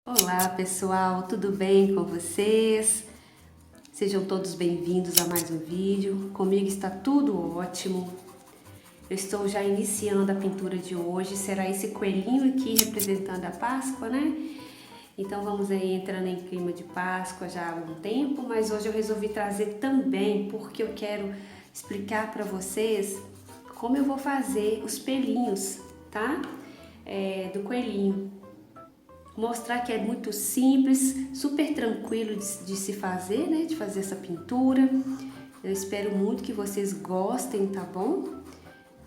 Olá pessoal, tudo bem com vocês? Sejam todos bem-vindos a mais um vídeo. Comigo está tudo ótimo. Eu estou já iniciando a pintura de hoje. Será esse coelhinho aqui representando a Páscoa, né? Então vamos aí entrando em clima de Páscoa já há algum tempo, mas hoje eu resolvi trazer também porque eu quero explicar para vocês como eu vou fazer os pelinhos, tá? Do coelhinho. Mostrar que é muito simples, super tranquilo de se fazer, né? De fazer essa pintura. Eu espero muito que vocês gostem, tá bom?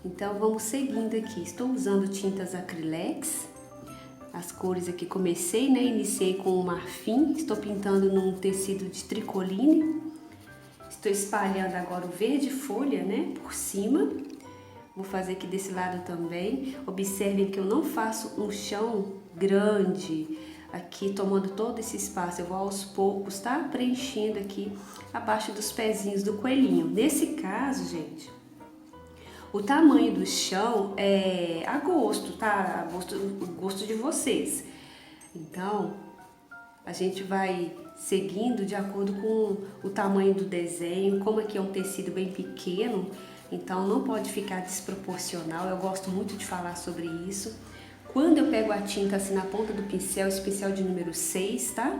Então vamos seguindo aqui. Estou usando tintas acrylex. As cores aqui comecei, né? Iniciei com o marfim. Estou pintando num tecido de tricoline. Estou espalhando agora o verde folha, né? Por cima. Vou fazer aqui desse lado também. Observem que eu não faço um chão grande aqui, tomando todo esse espaço. Eu vou aos poucos, tá? Preenchendo aqui abaixo dos pezinhos do coelhinho. Nesse caso, gente, o tamanho do chão é a gosto, tá? O gosto de vocês. Então, a gente vai seguindo de acordo com o tamanho do desenho. Como aqui é um tecido bem pequeno, então não pode ficar desproporcional. Eu gosto muito de falar sobre isso. Quando eu pego a tinta assim na ponta do pincel, esse pincel de número 6, tá?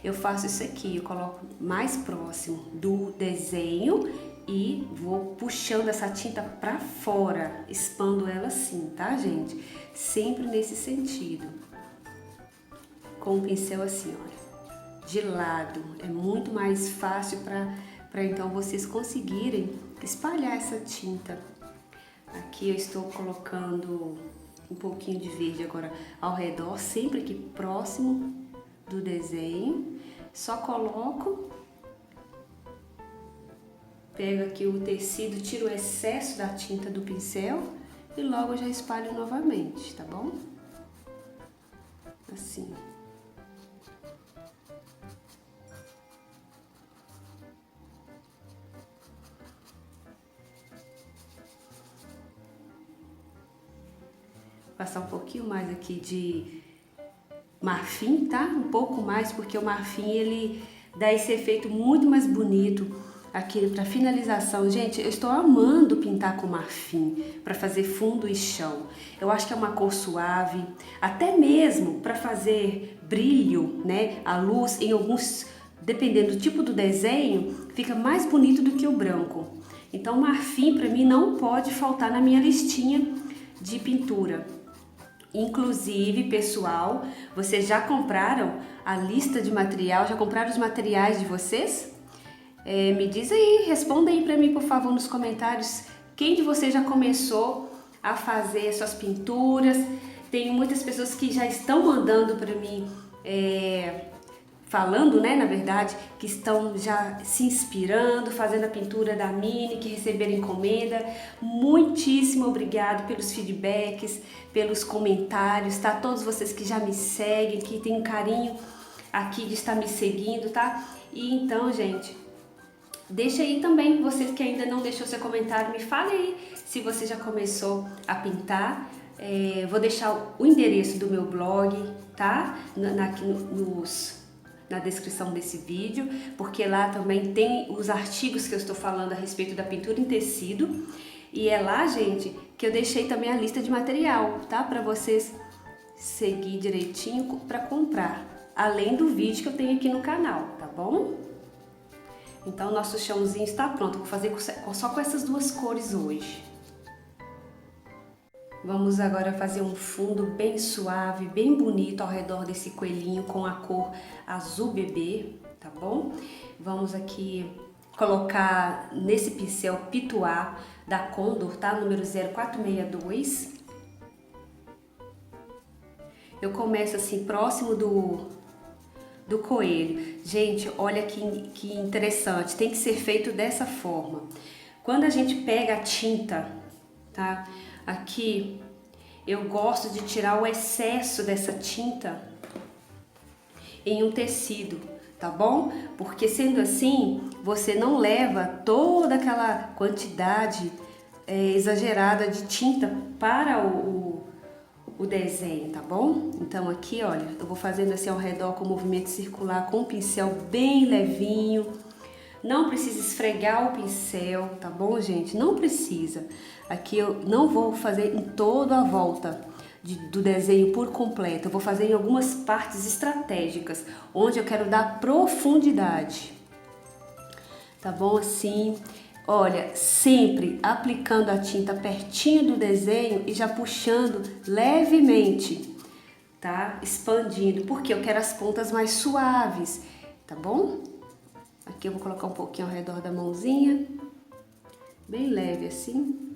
Eu faço isso aqui, eu coloco mais próximo do desenho e vou puxando essa tinta pra fora, expando ela assim, tá, gente? Sempre nesse sentido. Com o pincel assim, olha, de lado. É muito mais fácil para então vocês conseguirem espalhar essa tinta. Aqui eu estou colocando um pouquinho de verde agora ao redor, sempre aqui próximo do desenho. Só coloco, pego aqui o tecido, tiro o excesso da tinta do pincel e logo eu já espalho novamente, tá bom? Assim. Passar um pouquinho mais aqui de marfim, tá? Um pouco mais, porque o marfim ele dá esse efeito muito mais bonito aqui para finalização. Gente, eu estou amando pintar com marfim para fazer fundo e chão. Eu acho que é uma cor suave, até mesmo para fazer brilho, né? A luz em alguns, dependendo do tipo do desenho, fica mais bonito do que o branco. Então, marfim para mim não pode faltar na minha listinha de pintura. Inclusive, pessoal, vocês já compraram a lista de material? Já compraram os materiais de vocês? Me diz aí, responda aí pra mim, por favor, nos comentários. Quem de vocês já começou a fazer suas pinturas? Tem muitas pessoas que já estão mandando pra mim, falando, né, na verdade, que estão já se inspirando, fazendo a pintura da Mini, que receberam encomenda. Muitíssimo obrigado pelos feedbacks, pelos comentários, tá? Todos vocês que já me seguem, que tem um carinho aqui de estar me seguindo, tá? E então, gente, deixa aí também, você que ainda não deixou seu comentário, me fale aí se você já começou a pintar. Vou deixar o endereço do meu blog, tá? Na descrição desse vídeo, porque lá também tem os artigos que eu estou falando a respeito da pintura em tecido. E é lá, gente, que eu deixei também a lista de material, tá? Para vocês seguir direitinho para comprar, além do vídeo que eu tenho aqui no canal, tá bom? Então, nosso chãozinho está pronto. Vou fazer só com essas duas cores hoje. Vamos agora fazer um fundo bem suave, bem bonito ao redor desse coelhinho com a cor azul bebê, tá bom? Vamos aqui colocar nesse pincel Pituá da Condor, tá? Número 0462. Eu começo assim próximo do coelho. Gente, olha que interessante, tem que ser feito dessa forma. Quando a gente pega a tinta, tá? Aqui eu gosto de tirar o excesso dessa tinta em um tecido, tá bom? Porque sendo assim, você não leva toda aquela quantidade exagerada de tinta para o o desenho, tá bom? Então aqui, olha, eu vou fazendo assim ao redor com movimento circular, com o pincel bem levinho. Não precisa esfregar o pincel, tá bom, gente? Não precisa. Aqui eu não vou fazer em toda a volta do desenho por completo. Eu vou fazer em algumas partes estratégicas, onde eu quero dar profundidade. Tá bom? Assim, olha, sempre aplicando a tinta pertinho do desenho e já puxando levemente, tá? Expandindo, porque eu quero as pontas mais suaves, tá bom? Aqui eu vou colocar um pouquinho ao redor da mãozinha, bem leve assim.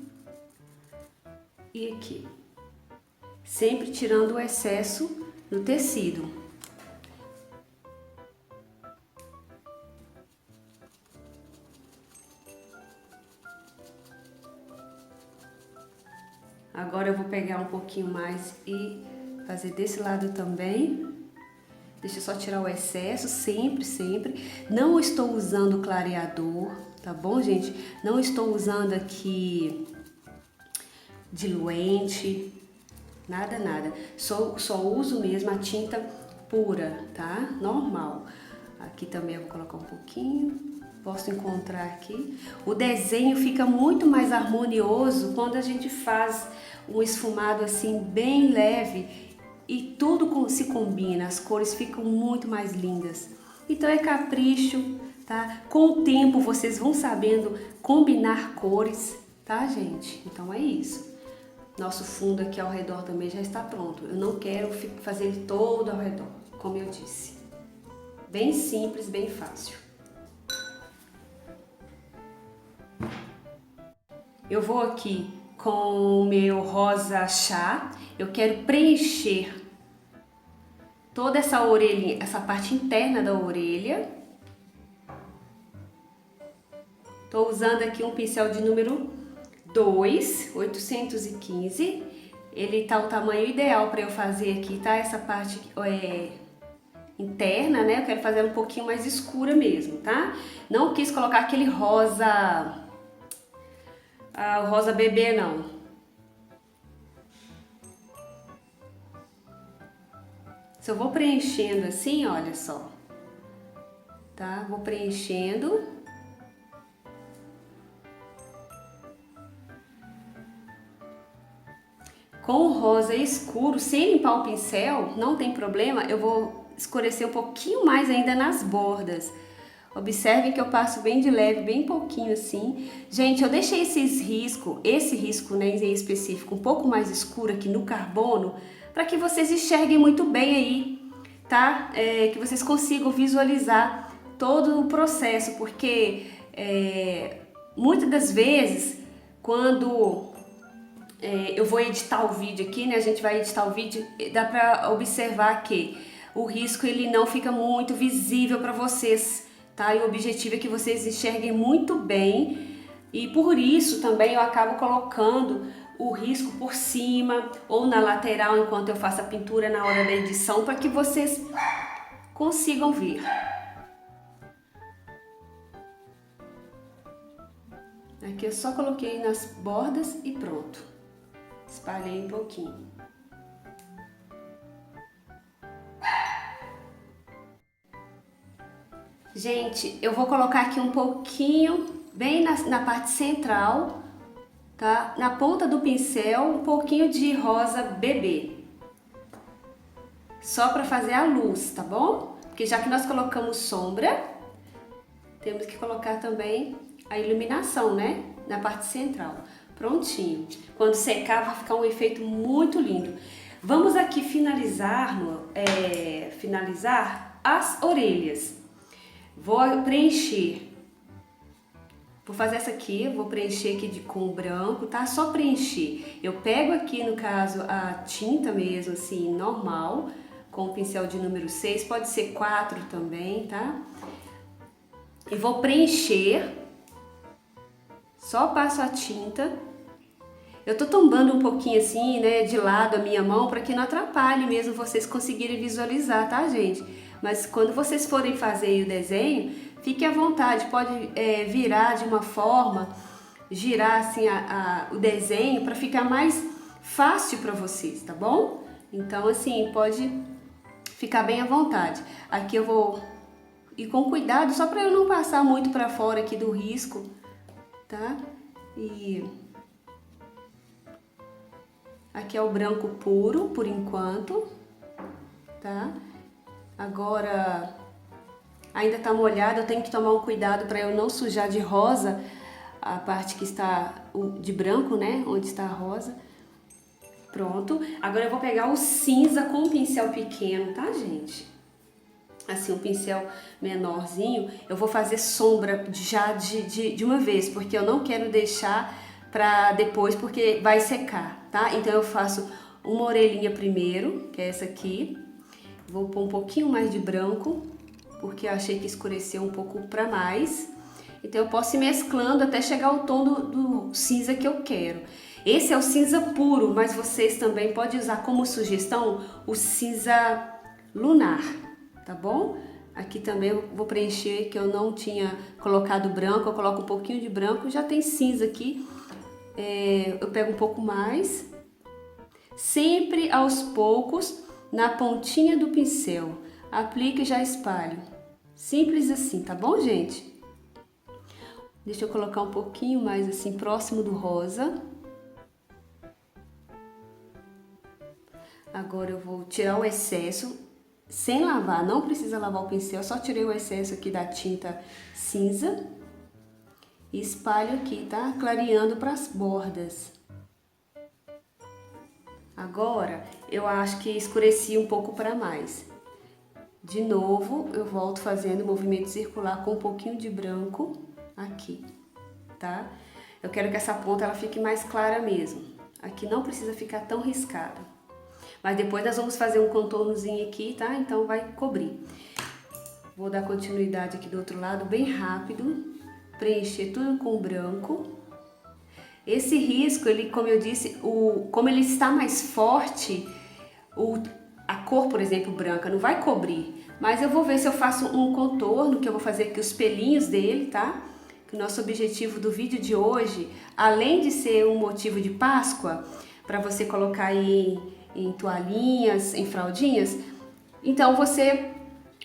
E aqui, sempre tirando o excesso do tecido. Agora eu vou pegar um pouquinho mais e fazer desse lado também. Deixa eu só tirar o excesso, sempre, sempre. Não estou usando clareador, tá bom, gente? Não estou usando aqui diluente, nada, nada. Só uso mesmo a tinta pura, tá? Normal. Aqui também eu vou colocar um pouquinho. Posso encontrar aqui. O desenho fica muito mais harmonioso quando a gente faz um esfumado assim bem leve e tudo se combina, as cores ficam muito mais lindas. Então é capricho, tá? Com o tempo vocês vão sabendo combinar cores, tá, gente? Então é isso. Nosso fundo aqui ao redor também já está pronto. Eu não quero fazer ele todo ao redor, como eu disse. Bem simples, bem fácil. Eu vou aqui com o meu rosa chá, eu quero preencher toda essa orelhinha, essa parte interna da orelha. Tô usando aqui um pincel de número 2, 815. Ele tá o tamanho ideal para eu fazer aqui, tá? Essa parte interna, né? Eu quero fazer um pouquinho mais escura mesmo, tá? Não quis colocar aquele rosa... o rosa bebê não. Se eu vou preenchendo assim, olha só, tá? Vou preenchendo. Com o rosa escuro, sem limpar o pincel, não tem problema, eu vou escurecer um pouquinho mais ainda nas bordas. Observem que eu passo bem de leve, bem pouquinho assim. Gente, eu deixei esse risco, né, em específico, um pouco mais escuro aqui no carbono, para que vocês enxerguem muito bem aí, tá? Que vocês consigam visualizar todo o processo, porque muitas das vezes, quando eu vou editar o vídeo aqui, né, a gente vai editar o vídeo, dá para observar que o risco ele não fica muito visível para vocês, tá? E o objetivo é que vocês enxerguem muito bem e por isso também eu acabo colocando o risco por cima ou na lateral enquanto eu faço a pintura na hora da edição para que vocês consigam ver. Aqui eu só coloquei nas bordas e pronto. Espalhei um pouquinho. Gente, eu vou colocar aqui um pouquinho, bem na parte central, tá? Na ponta do pincel, um pouquinho de rosa bebê. Só para fazer a luz, tá bom? Porque já que nós colocamos sombra, temos que colocar também a iluminação, né? Na parte central. Prontinho. Quando secar, vai ficar um efeito muito lindo. Vamos aqui finalizar as orelhas. Vou preencher. Vou fazer essa aqui, vou preencher aqui com branco, tá? Só preencher. Eu pego aqui, no caso, a tinta mesmo, assim, normal, com o pincel de número 6, pode ser 4 também, tá? E vou preencher. Só passo a tinta. Eu tô tombando um pouquinho assim, né, de lado a minha mão, para que não atrapalhe mesmo vocês conseguirem visualizar, tá, gente? Mas quando vocês forem fazer o desenho, fique à vontade, pode virar de uma forma, girar assim o desenho para ficar mais fácil para vocês, tá bom? Então assim, pode ficar bem à vontade. Aqui eu vou ir com cuidado, só para eu não passar muito para fora aqui do risco, tá? E aqui é o branco puro, por enquanto, tá? Agora, ainda tá molhado, eu tenho que tomar um cuidado para eu não sujar de rosa a parte que está de branco, né? Onde está a rosa. Pronto. Agora eu vou pegar o cinza com um pincel pequeno, tá, gente? Assim, um pincel menorzinho. Eu vou fazer sombra já de uma vez, porque eu não quero deixar para depois, porque vai secar, tá? Então eu faço uma orelhinha primeiro, que é essa aqui. Vou pôr um pouquinho mais de branco, porque eu achei que escureceu um pouco para mais. Então eu posso ir mesclando até chegar ao tom do cinza que eu quero. Esse é o cinza puro, mas vocês também podem usar como sugestão o cinza lunar, tá bom? Aqui também eu vou preencher, que eu não tinha colocado branco, eu coloco um pouquinho de branco, já tem cinza aqui. Eu pego um pouco mais, sempre aos poucos, na pontinha do pincel, aplico e já espalho. Simples assim, tá bom, gente? Deixa eu colocar um pouquinho mais assim, próximo do rosa. Agora eu vou tirar o excesso, sem lavar, não precisa lavar o pincel, só tirei o excesso aqui da tinta cinza. E espalho aqui, tá? Clareando para as bordas. Agora, eu acho que escureci um pouco para mais. De novo, eu volto fazendo o movimento circular com um pouquinho de branco aqui, tá? Eu quero que essa ponta ela fique mais clara mesmo. Aqui não precisa ficar tão riscada. Mas depois nós vamos fazer um contornozinho aqui, tá? Então vai cobrir. Vou dar continuidade aqui do outro lado bem rápido. Preencher tudo com branco. Esse risco, ele, como eu disse, como ele está mais forte, a cor, por exemplo, branca, não vai cobrir. Mas eu vou ver se eu faço um contorno, que eu vou fazer aqui os pelinhos dele, tá? Que o nosso objetivo do vídeo de hoje, além de ser um motivo de Páscoa, para você colocar aí em toalhinhas, em fraldinhas, então você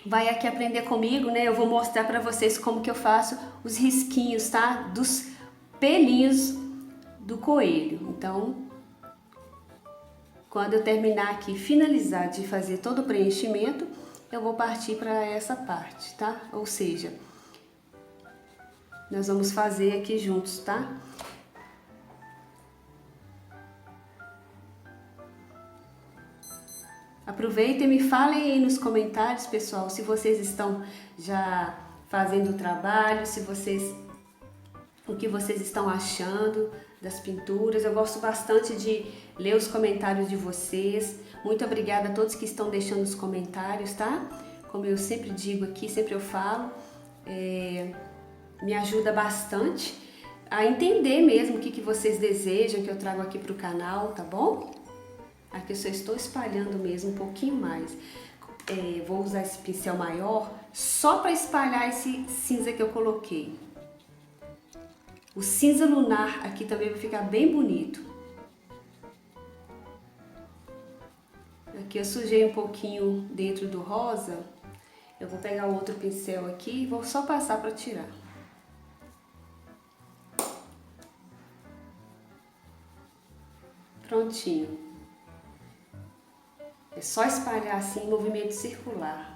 vai aqui aprender comigo, né? Eu vou mostrar para vocês como que eu faço os risquinhos, tá? Dos pelinhos do coelho. Então, quando eu terminar aqui, finalizar de fazer todo o preenchimento, eu vou partir para essa parte, tá? Ou seja, nós vamos fazer aqui juntos, tá? Aproveitem e me falem aí nos comentários, pessoal, se vocês estão já fazendo o trabalho, o que vocês estão achando das pinturas. Eu gosto bastante de ler os comentários de vocês. Muito obrigada a todos que estão deixando os comentários, tá? Como eu sempre digo aqui, sempre eu falo, me ajuda bastante a entender mesmo o que vocês desejam que eu trago aqui para o canal, tá bom? Aqui eu só estou espalhando mesmo um pouquinho mais. Vou usar esse pincel maior só para espalhar esse cinza que eu coloquei. O cinza lunar aqui também vai ficar bem bonito. Aqui eu sujei um pouquinho dentro do rosa. Eu vou pegar o outro pincel aqui e vou só passar para tirar. Prontinho. É só espalhar assim em movimento circular.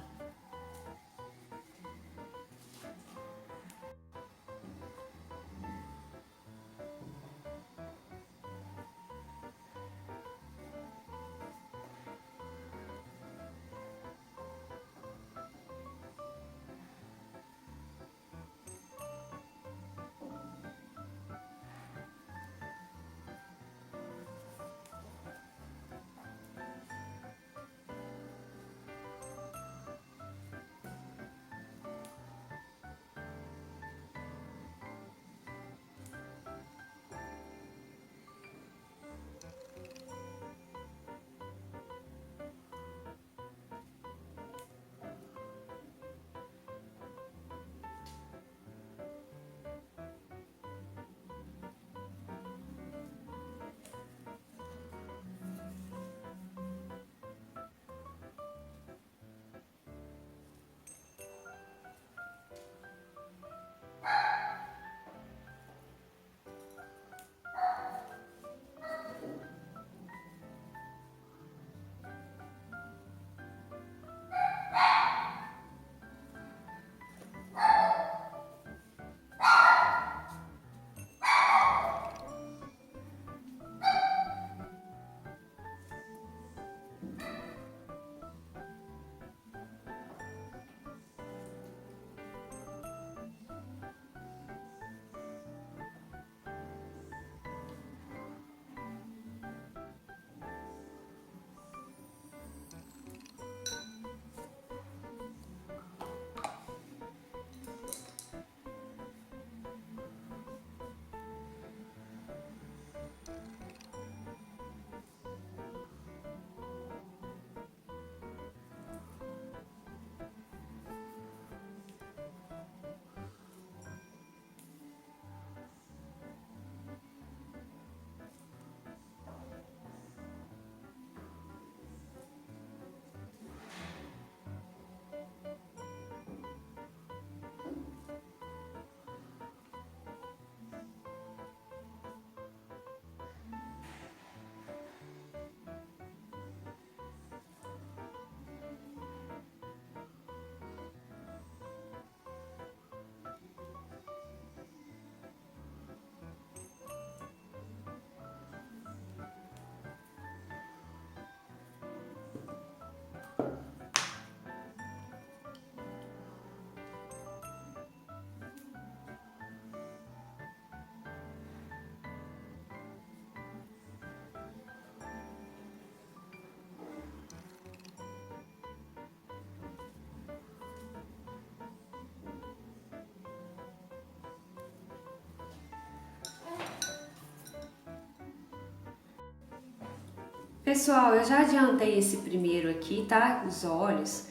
Pessoal, eu já adiantei esse primeiro aqui, tá? Os olhos.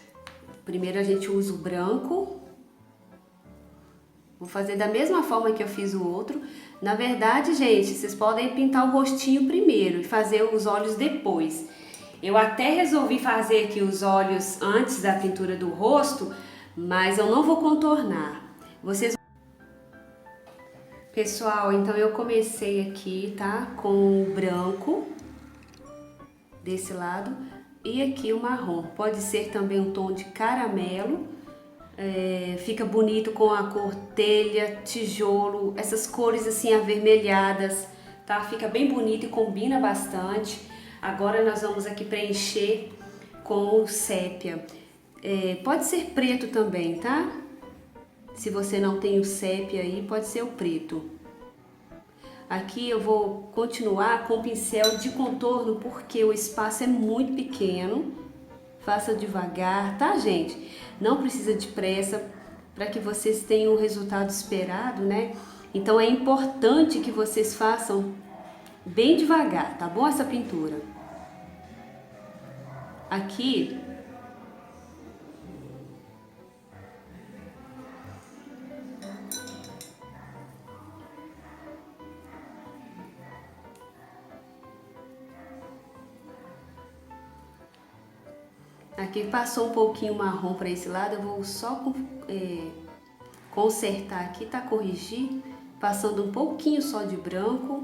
Primeiro a gente usa o branco. Vou fazer da mesma forma que eu fiz o outro. Na verdade, gente, vocês podem pintar o rostinho primeiro e fazer os olhos depois. Eu até resolvi fazer aqui os olhos antes da pintura do rosto, mas eu não vou contornar. Pessoal, então eu comecei aqui, tá? Com o branco desse lado e aqui o marrom. Pode ser também um tom de caramelo. Fica bonito com a cor telha, tijolo, essas cores assim avermelhadas, tá? Fica bem bonito e combina bastante. Agora nós vamos aqui preencher com o sépia. Pode ser preto também, tá? Se você não tem o sépia aí, pode ser o preto. Aqui eu vou continuar com o pincel de contorno porque o espaço é muito pequeno. Faça devagar, tá, gente? Não precisa de pressa para que vocês tenham o resultado esperado, né? Então é importante que vocês façam bem devagar, tá bom? Essa pintura. Aqui passou um pouquinho marrom para esse lado, eu vou só consertar aqui, tá? Corrigir, passando um pouquinho só de branco.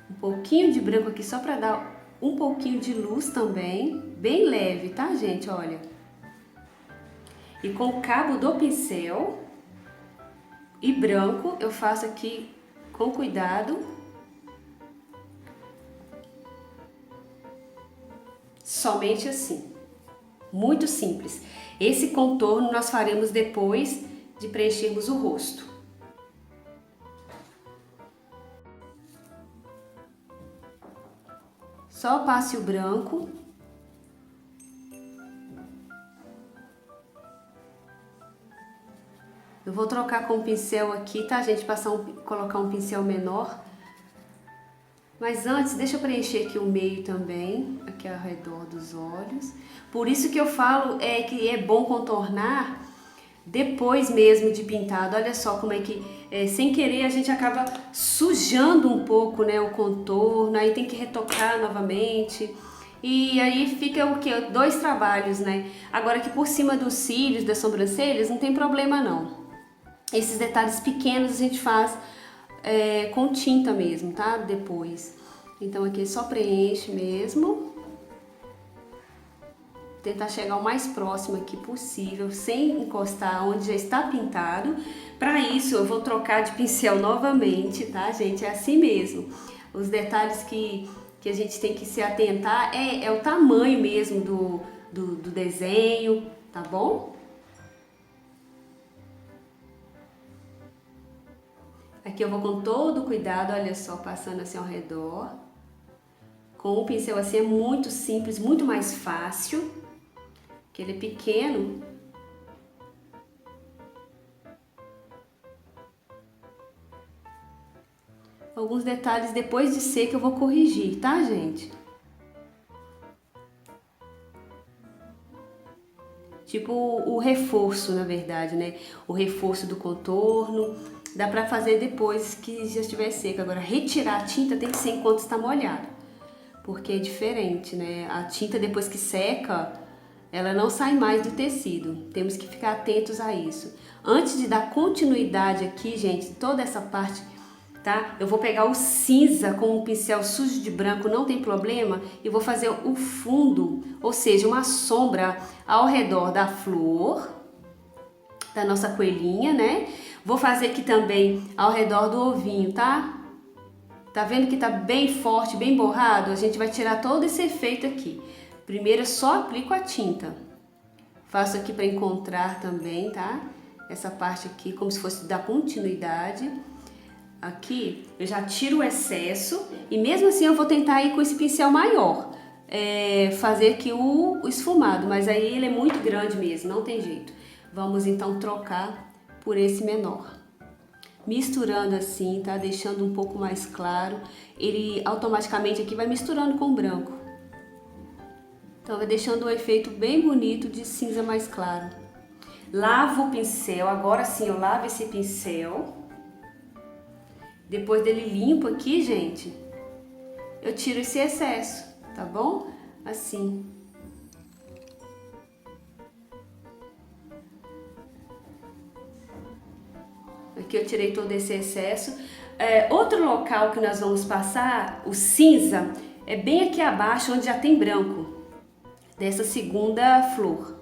Um pouquinho de branco aqui só para dar um pouquinho de luz também, bem leve, tá, gente? Olha. E com o cabo do pincel e branco, eu faço aqui com cuidado. Somente assim. Muito simples. Esse contorno nós faremos depois de preenchermos o rosto. Só passe o branco. Eu vou trocar com o pincel aqui, tá, gente? Colocar um pincel menor. Mas antes, deixa eu preencher aqui o meio também, aqui ao redor dos olhos. Por isso que eu falo que é bom contornar depois mesmo de pintado. Olha só como é que, sem querer, a gente acaba sujando um pouco, né, o contorno. Aí tem que retocar novamente. E aí fica o quê? 2 trabalhos, né? Agora que por cima dos cílios, das sobrancelhas, não tem problema não. Esses detalhes pequenos a gente faz com tinta mesmo, tá? Depois. Então aqui só preenche mesmo. Tentar chegar o mais próximo aqui possível, sem encostar onde já está pintado. Para isso eu vou trocar de pincel novamente, tá, gente? É assim mesmo. Os detalhes que a gente tem que se atentar é o tamanho mesmo do desenho, tá bom? Aqui eu vou com todo cuidado, olha só, passando assim ao redor. Com o pincel assim é muito simples, muito mais fácil, que ele é pequeno. Alguns detalhes depois de seco eu vou corrigir, tá, gente? Tipo o reforço, na verdade, né? O reforço do contorno. Dá pra fazer depois que já estiver seco. Agora, retirar a tinta tem que ser enquanto está molhado. Porque é diferente, né? A tinta depois que seca, ela não sai mais do tecido. Temos que ficar atentos a isso. Antes de dar continuidade aqui, gente, toda essa parte, tá? Eu vou pegar o cinza com um pincel sujo de branco, não tem problema, e vou fazer o fundo, ou seja, uma sombra ao redor da flor, da nossa coelhinha, né? Vou fazer aqui também ao redor do ovinho, tá? Tá vendo que tá bem forte, bem borrado? A gente vai tirar todo esse efeito aqui. Primeiro eu só aplico a tinta. Faço aqui para encontrar também, tá? Essa parte aqui, como se fosse dar continuidade. Aqui eu já tiro o excesso e mesmo assim eu vou tentar ir com esse pincel maior. Fazer aqui o esfumado, mas aí ele é muito grande mesmo, não tem jeito. Vamos então trocar por esse menor. Misturando assim, tá? Deixando um pouco mais claro. Ele automaticamente aqui vai misturando com o branco. Então vai deixando um efeito bem bonito de cinza mais claro. Lavo o pincel, agora sim eu lavo esse pincel. Depois dele limpo aqui, gente, eu tiro esse excesso, tá bom? Assim. Aqui eu tirei todo esse excesso. Outro local que nós vamos passar, o cinza, é bem aqui abaixo onde já tem branco, dessa segunda flor.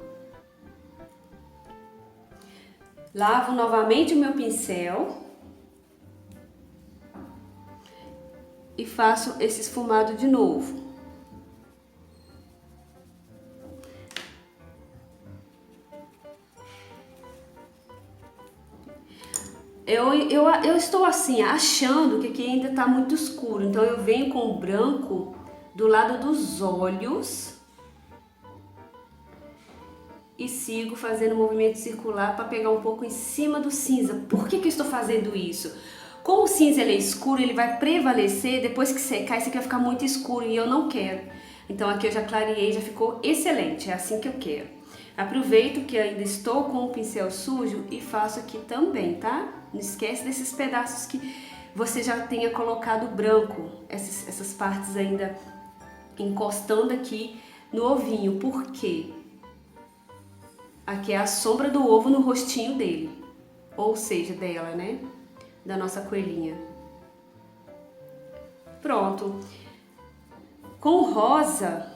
Lavo novamente o meu pincel e faço esse esfumado de novo. Eu estou assim, achando que aqui ainda está muito escuro, então eu venho com o branco do lado dos olhos e sigo fazendo um movimento circular para pegar um pouco em cima do cinza. Por que eu estou fazendo isso? Como o cinza ele é escuro, ele vai prevalecer, depois que secar, isso aqui vai ficar muito escuro e eu não quero. Então aqui eu já clareei, já ficou excelente, é assim que eu quero. Aproveito que ainda estou com o pincel sujo e faço aqui também, tá? Não esquece desses pedaços que você já tenha colocado branco, essas partes ainda encostando aqui no ovinho. Por quê? Aqui é a sombra do ovo no rostinho dele, ou seja, dela, né? Da nossa coelhinha. Pronto. Com rosa,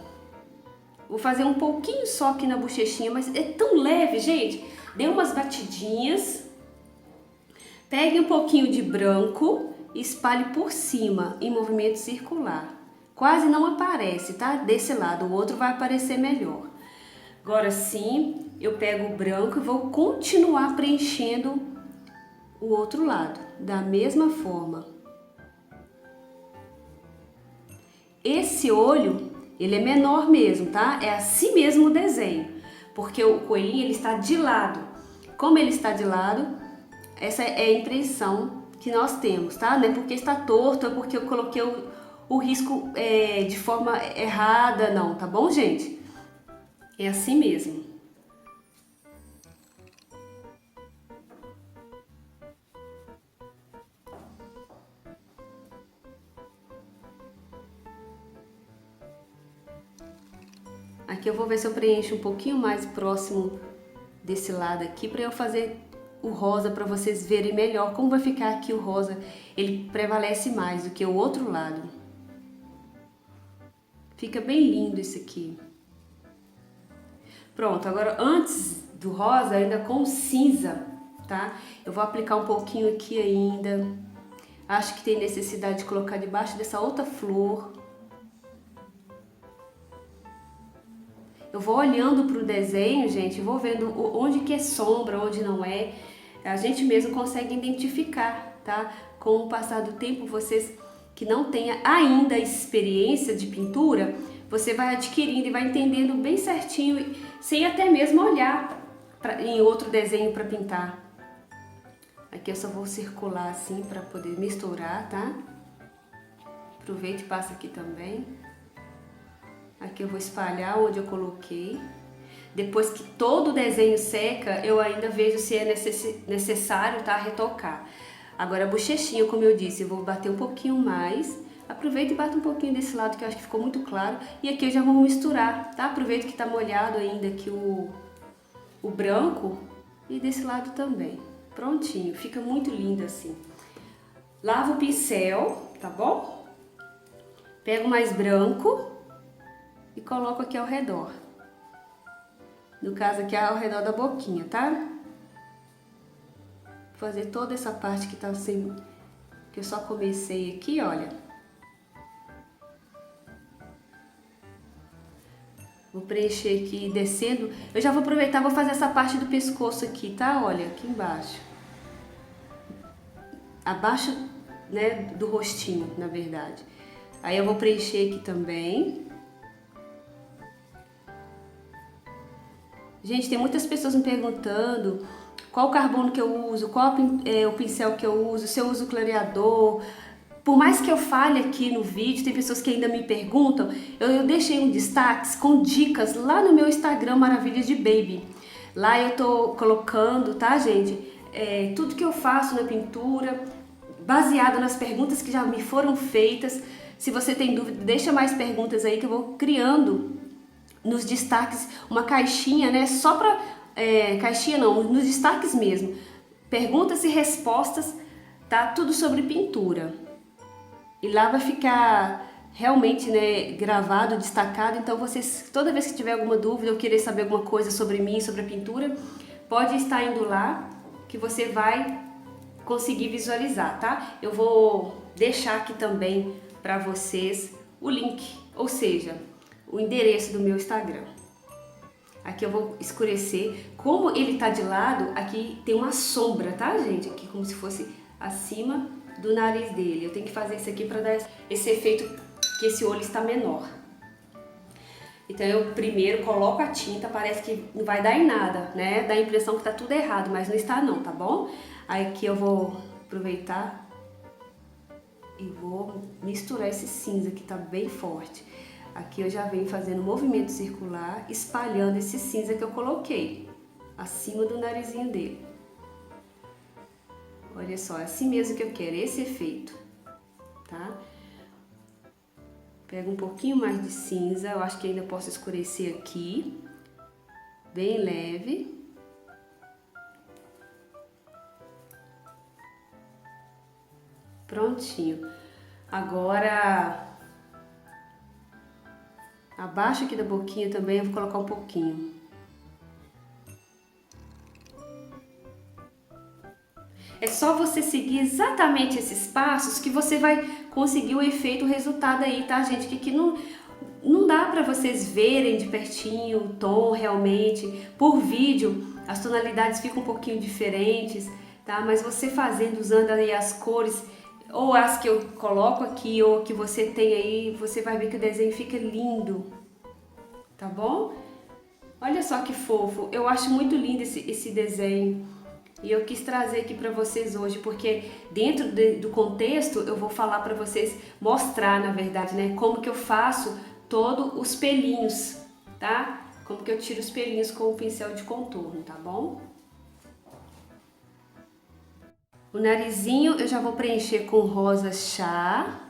vou fazer um pouquinho só aqui na bochechinha, mas é tão leve, gente. Dê umas batidinhas. Pegue um pouquinho de branco e espalhe por cima em movimento circular. Quase não aparece, tá? Desse lado, o outro vai aparecer melhor. Agora sim, eu pego o branco e vou continuar preenchendo o outro lado, da mesma forma. Esse olho, ele é menor mesmo, tá? É assim mesmo o desenho, porque o coelhinho ele está de lado. Como ele está de lado, essa é a impressão que nós temos, tá? Não é porque está torto, é porque eu coloquei o risco de forma errada, não, tá bom, gente? É assim mesmo. Aqui eu vou ver se eu preencho um pouquinho mais próximo desse lado aqui para eu fazer o rosa para vocês verem melhor como vai ficar aqui o rosa. Ele prevalece mais do que o outro lado. Fica bem lindo esse aqui. Pronto, agora antes do rosa, ainda com cinza, tá? Eu vou aplicar um pouquinho aqui ainda. Acho que tem necessidade de colocar debaixo dessa outra flor. Eu vou olhando para o desenho, gente, vou vendo onde que é sombra, onde não é. A gente mesmo consegue identificar, tá? Com o passar do tempo, vocês que não tenham ainda experiência de pintura, você vai adquirindo e vai entendendo bem certinho, sem até mesmo olhar em outro desenho para pintar. Aqui eu só vou circular assim para poder misturar, tá? Aproveita e passa aqui também. Aqui eu vou espalhar onde eu coloquei. Depois que todo o desenho seca, eu ainda vejo se é necessário, tá, retocar. Agora a bochechinha, como eu disse, eu vou bater um pouquinho mais. Aproveita e bata um pouquinho desse lado que eu acho que ficou muito claro. E aqui eu já vou misturar, tá? Aproveita que tá molhado ainda aqui o branco e desse lado também. Prontinho, fica muito lindo assim. Lavo o pincel, tá bom? Pego mais branco e coloco aqui ao redor. No caso aqui é ao redor da boquinha, tá? Vou fazer toda essa parte que tá sem... que eu só comecei aqui, olha. Vou preencher aqui descendo. Eu já vou aproveitar, vou fazer essa parte do pescoço aqui, tá? Olha, aqui embaixo. Abaixo, né, do rostinho, na verdade. Aí eu vou preencher aqui também. Gente, tem muitas pessoas me perguntando qual o carbono que eu uso, qual é o pincel que eu uso, se eu uso clareador. Por mais que eu fale aqui no vídeo, tem pessoas que ainda me perguntam, eu deixei um destaque com dicas lá no meu Instagram Maravilhas de Baby. Lá eu tô colocando, tá, gente? Tudo que eu faço na pintura, baseado nas perguntas que já me foram feitas. Se você tem dúvida, deixa mais perguntas aí que eu vou criando nos destaques uma caixinha, né? Só pra... caixinha não, nos destaques mesmo. Perguntas e respostas, tá? Tudo sobre pintura. E lá vai ficar realmente, né, gravado, destacado. Então vocês, toda vez que tiver alguma dúvida ou querer saber alguma coisa sobre mim, sobre a pintura, pode estar indo lá que você vai conseguir visualizar, tá? Eu vou deixar aqui também para vocês o link, ou seja, o endereço do meu Instagram. Aqui eu vou escurecer. Como ele tá de lado, aqui tem uma sombra, tá, gente? Aqui como se fosse acima do nariz dele. Eu tenho que fazer isso aqui para dar esse efeito que esse olho está menor. Então eu primeiro coloco a tinta, parece que não vai dar em nada, né? Dá a impressão que tá tudo errado, mas não está não, tá bom? Aí aqui eu vou aproveitar e vou misturar esse cinza que tá bem forte. Aqui eu já venho fazendo um movimento circular, espalhando esse cinza que eu coloquei acima do narizinho dele. Olha só, é assim mesmo que eu quero, esse efeito, tá? Pego um pouquinho mais de cinza, eu acho que ainda posso escurecer aqui, bem leve. Prontinho. Agora, abaixo aqui da boquinha também eu vou colocar um pouquinho. É só você seguir exatamente esses passos que você vai conseguir o efeito, o resultado aí, tá, gente? Que não dá pra vocês verem de pertinho o tom realmente. Por vídeo, as tonalidades ficam um pouquinho diferentes, tá? Mas você fazendo, usando aí as cores, ou as que eu coloco aqui, ou que você tem aí, você vai ver que o desenho fica lindo, tá bom? Olha só que fofo, eu acho muito lindo esse desenho. E eu quis trazer aqui para vocês hoje, porque dentro do contexto eu vou falar para vocês, mostrar na verdade, né, como que eu faço todos os pelinhos, tá? Como que eu tiro os pelinhos com o pincel de contorno, tá bom? O narizinho eu já vou preencher com rosa chá.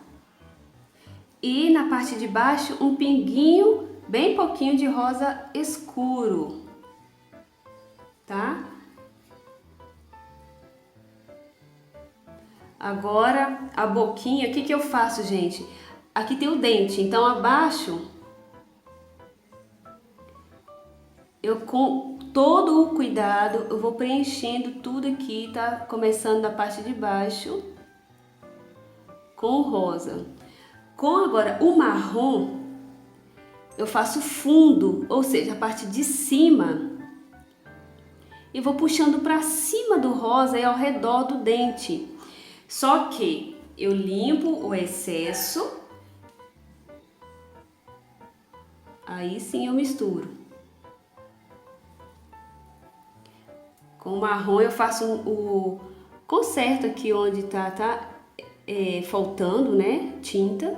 E na parte de baixo um pinguinho, bem pouquinho de rosa escuro, tá? Agora, a boquinha, o que que eu faço, gente? Aqui tem o dente, então abaixo, eu com todo o cuidado, eu vou preenchendo tudo aqui, tá? Começando da parte de baixo, com rosa. Com agora o marrom, eu faço fundo, ou seja, a parte de cima, e vou puxando para cima do rosa e ao redor do dente. Só que eu limpo o excesso, aí sim eu misturo. Com o marrom eu faço o conserto aqui onde tá faltando, né, tinta.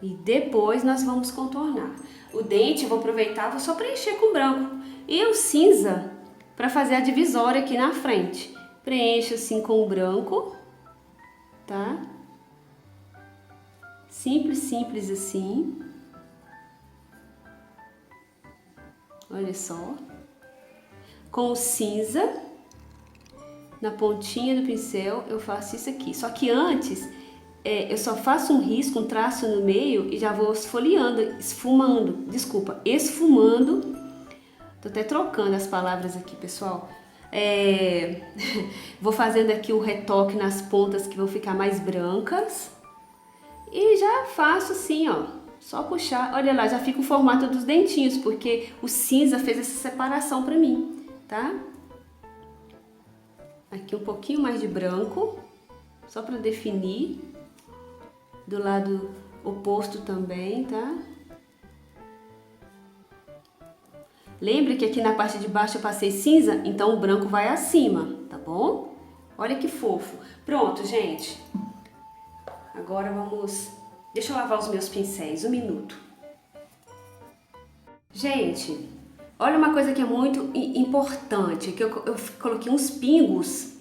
E depois nós vamos contornar. O dente eu vou aproveitar, vou só preencher com branco. E o cinza para fazer a divisória aqui na frente. Preencho assim com o branco, tá? Simples, simples assim. Olha só. Com o cinza, na pontinha do pincel, eu faço isso aqui. Só que antes, eu só faço um risco, um traço no meio e já vou esfumando. Tô até trocando as palavras aqui, pessoal. Vou fazendo aqui o retoque nas pontas que vão ficar mais brancas. E já faço assim, ó. Só puxar. Olha lá, já fica o formato dos dentinhos, porque o cinza fez essa separação pra mim, tá? Aqui um pouquinho mais de branco, só pra definir. Do lado oposto também, tá? Lembre que aqui na parte de baixo eu passei cinza, então o branco vai acima, tá bom? Olha que fofo. Pronto, gente. Agora vamos... Deixa eu lavar os meus pincéis, um minuto. Gente, olha uma coisa que é muito importante, que eu coloquei uns pingos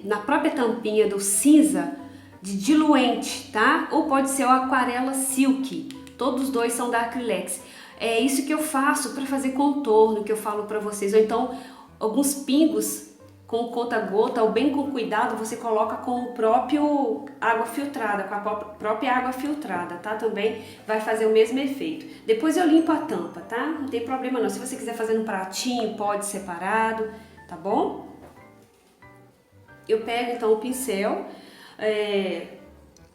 na própria tampinha do cinza de diluente, tá? Ou pode ser o aquarela silk, todos os dois são da Acrylex. É isso que eu faço para fazer contorno, que eu falo para vocês. Ou então, alguns pingos com conta-gota, ou bem com cuidado, você coloca com o próprio água filtrada, com a própria água filtrada, tá? Também vai fazer o mesmo efeito. Depois eu limpo a tampa, tá? Não tem problema não. Se você quiser fazer no pratinho, pode separado, tá bom? Eu pego então o pincel,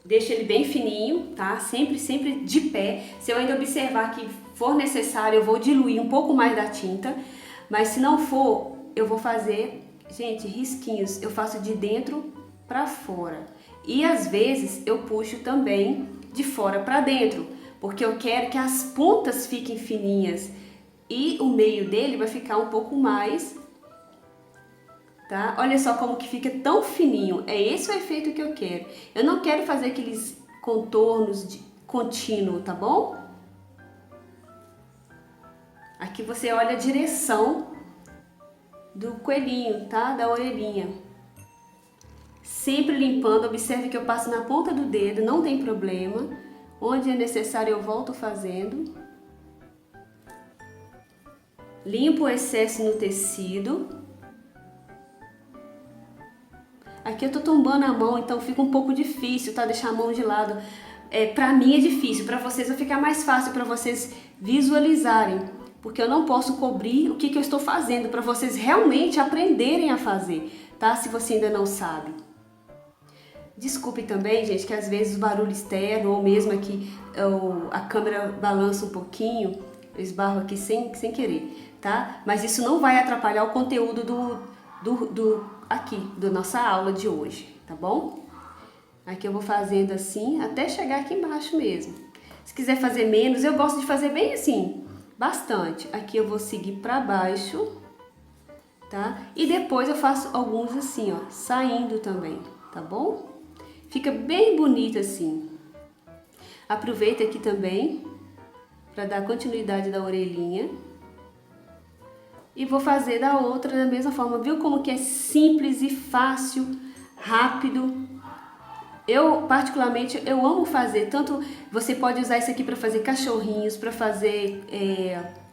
deixo ele bem fininho, tá? Sempre de pé. Se eu ainda observar que for necessário, eu vou diluir um pouco mais da tinta, mas se não for, eu vou fazer, gente, risquinhos. Eu faço de dentro para fora. E às vezes eu puxo também de fora para dentro, porque eu quero que as pontas fiquem fininhas e o meio dele vai ficar um pouco mais, tá? Olha só como que fica tão fininho. É esse o efeito que eu quero. Eu não quero fazer aqueles contornos contínuo, tá bom? Aqui você olha a direção do coelhinho, tá? Da orelhinha. Sempre limpando. Observe que eu passo na ponta do dedo, não tem problema. Onde é necessário eu volto fazendo. Limpo o excesso no tecido. Aqui eu tô tombando a mão, então fica um pouco difícil, tá? Deixar a mão de lado. Pra mim é difícil, pra vocês vai ficar mais fácil pra vocês visualizarem. Porque eu não posso cobrir o que eu estou fazendo, pra vocês realmente aprenderem a fazer, tá? Se você ainda não sabe. Desculpe também, gente, que às vezes o barulho externo, ou mesmo aqui a câmera balança um pouquinho, eu esbarro aqui sem querer, tá? Mas isso não vai atrapalhar o conteúdo da nossa aula de hoje, tá bom? Aqui eu vou fazendo assim, até chegar aqui embaixo mesmo. Se quiser fazer menos, eu gosto de fazer bem assim, bastante. Aqui eu vou seguir pra baixo, tá? E depois eu faço alguns assim, ó, saindo também, tá bom? Fica bem bonito assim. Aproveita aqui também para dar continuidade da orelhinha. E vou fazer da outra da mesma forma. Viu como que é simples e fácil, rápido? Eu, particularmente, eu amo fazer. Tanto você pode usar isso aqui para fazer cachorrinhos, para fazer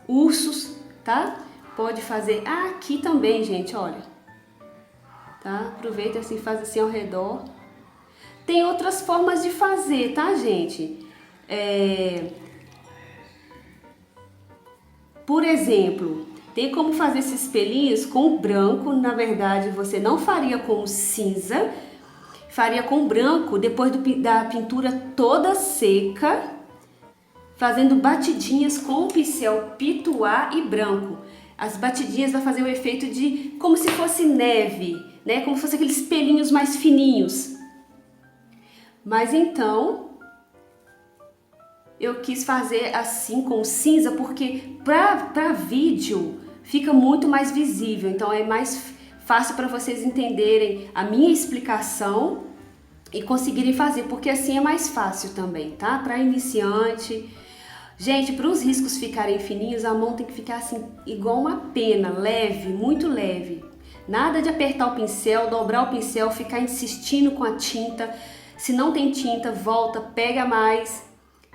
ursos, tá? Pode fazer aqui também, gente, olha. Tá? Aproveita assim, faz assim ao redor. Tem outras formas de fazer, tá, gente? Por exemplo, tem como fazer esses pelinhos com branco. Na verdade, você não faria com cinza, faria com branco depois da pintura toda seca, fazendo batidinhas com o pincel pituá e branco. As batidinhas vai fazer o efeito de como se fosse neve, né? Como se fosse aqueles pelinhos mais fininhos. Mas então, eu quis fazer assim com cinza porque para vídeo fica muito mais visível, então é mais fácil para vocês entenderem a minha explicação e conseguirem fazer, porque assim é mais fácil também, tá? Para iniciante. Gente, para os riscos ficarem fininhos, a mão tem que ficar assim igual uma pena, leve, muito leve. Nada de apertar o pincel, dobrar o pincel, ficar insistindo com a tinta. Se não tem tinta, volta, pega mais.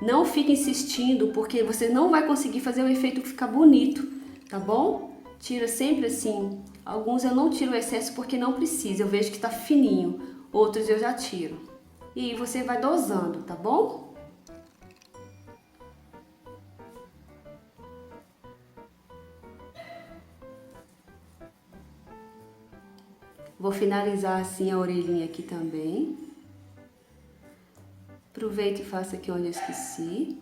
Não fique insistindo, porque você não vai conseguir fazer o efeito ficar bonito, tá bom? Tira sempre assim. Alguns eu não tiro o excesso porque não precisa, eu vejo que tá fininho. Outros eu já tiro. E você vai dosando, tá bom? Vou finalizar assim a orelhinha aqui também. Aproveita e faça aqui onde eu esqueci.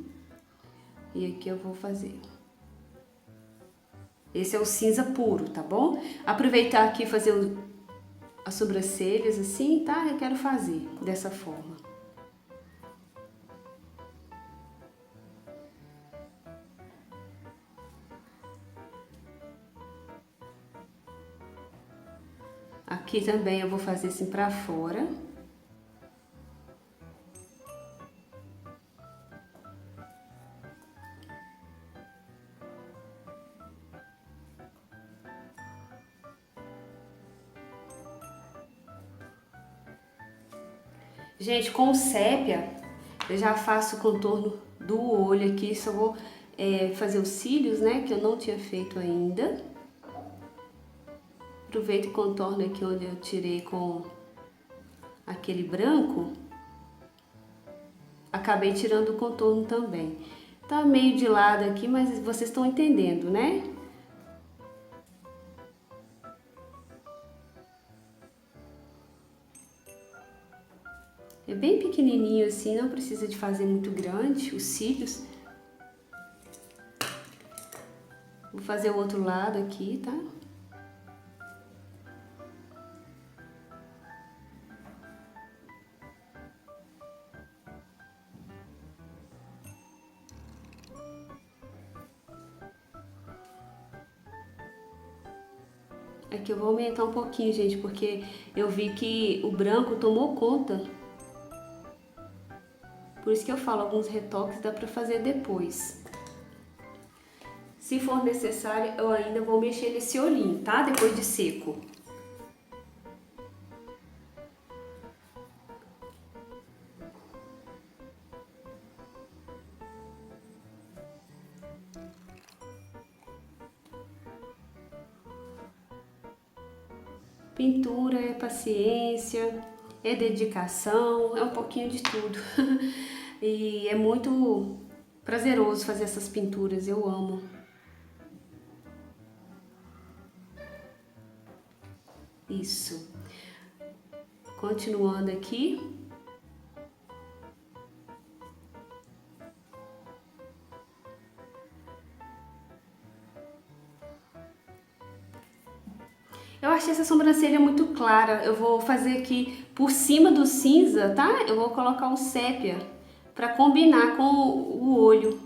E aqui eu vou fazer. Esse é o cinza puro, tá bom? Aproveitar aqui e fazer as sobrancelhas assim, tá? Eu quero fazer dessa forma. Aqui também eu vou fazer assim pra fora. Gente, com o sépia, eu já faço o contorno do olho aqui, só vou fazer os cílios, né, que eu não tinha feito ainda. Aproveito e contorno aqui onde eu tirei com aquele branco. Acabei tirando o contorno também. Tá meio de lado aqui, mas vocês estão entendendo, né? É bem pequenininho assim, não precisa de fazer muito grande os cílios. Vou fazer o outro lado aqui, tá? Aqui eu vou aumentar um pouquinho, gente, porque eu vi que o branco tomou conta. Por isso que eu falo, alguns retoques dá pra fazer depois. Se for necessário, eu ainda vou mexer nesse olhinho, tá? Depois de seco. Pintura é paciência, é dedicação, é um pouquinho de tudo. E é muito prazeroso fazer essas pinturas, eu amo. Isso. Continuando aqui. Eu achei essa sobrancelha muito clara. Eu vou fazer aqui por cima do cinza, tá? Eu vou colocar um sépia para combinar com o olho.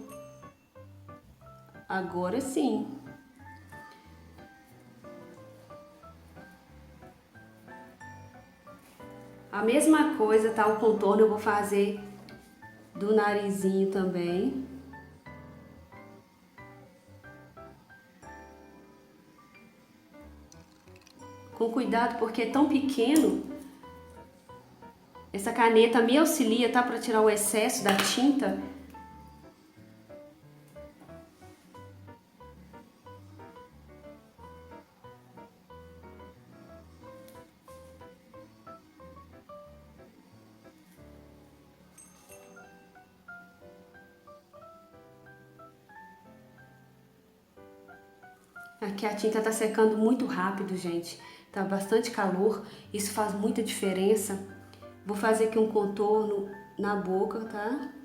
Agora sim. A mesma coisa, tá? O contorno eu vou fazer do narizinho também. Com cuidado, porque é tão pequeno. Essa caneta me auxilia, tá? Para tirar o excesso da tinta. Aqui a tinta tá secando muito rápido, gente. Tá bastante calor, isso faz muita diferença. Vou fazer aqui um contorno na boca, tá?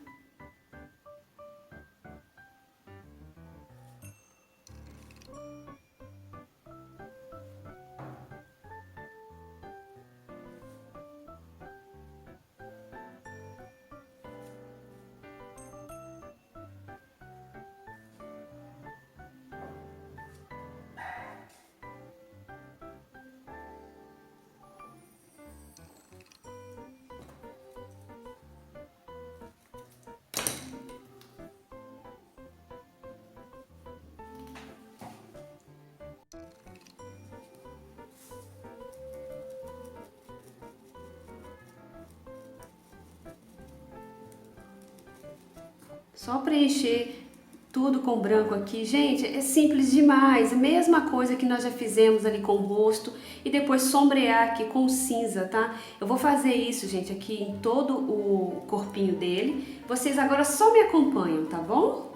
Só preencher tudo com branco aqui. Gente, é simples demais. A mesma coisa que nós já fizemos ali com o rosto. E depois sombrear aqui com cinza, tá? Eu vou fazer isso, gente, aqui em todo o corpinho dele. Vocês agora só me acompanham, tá bom?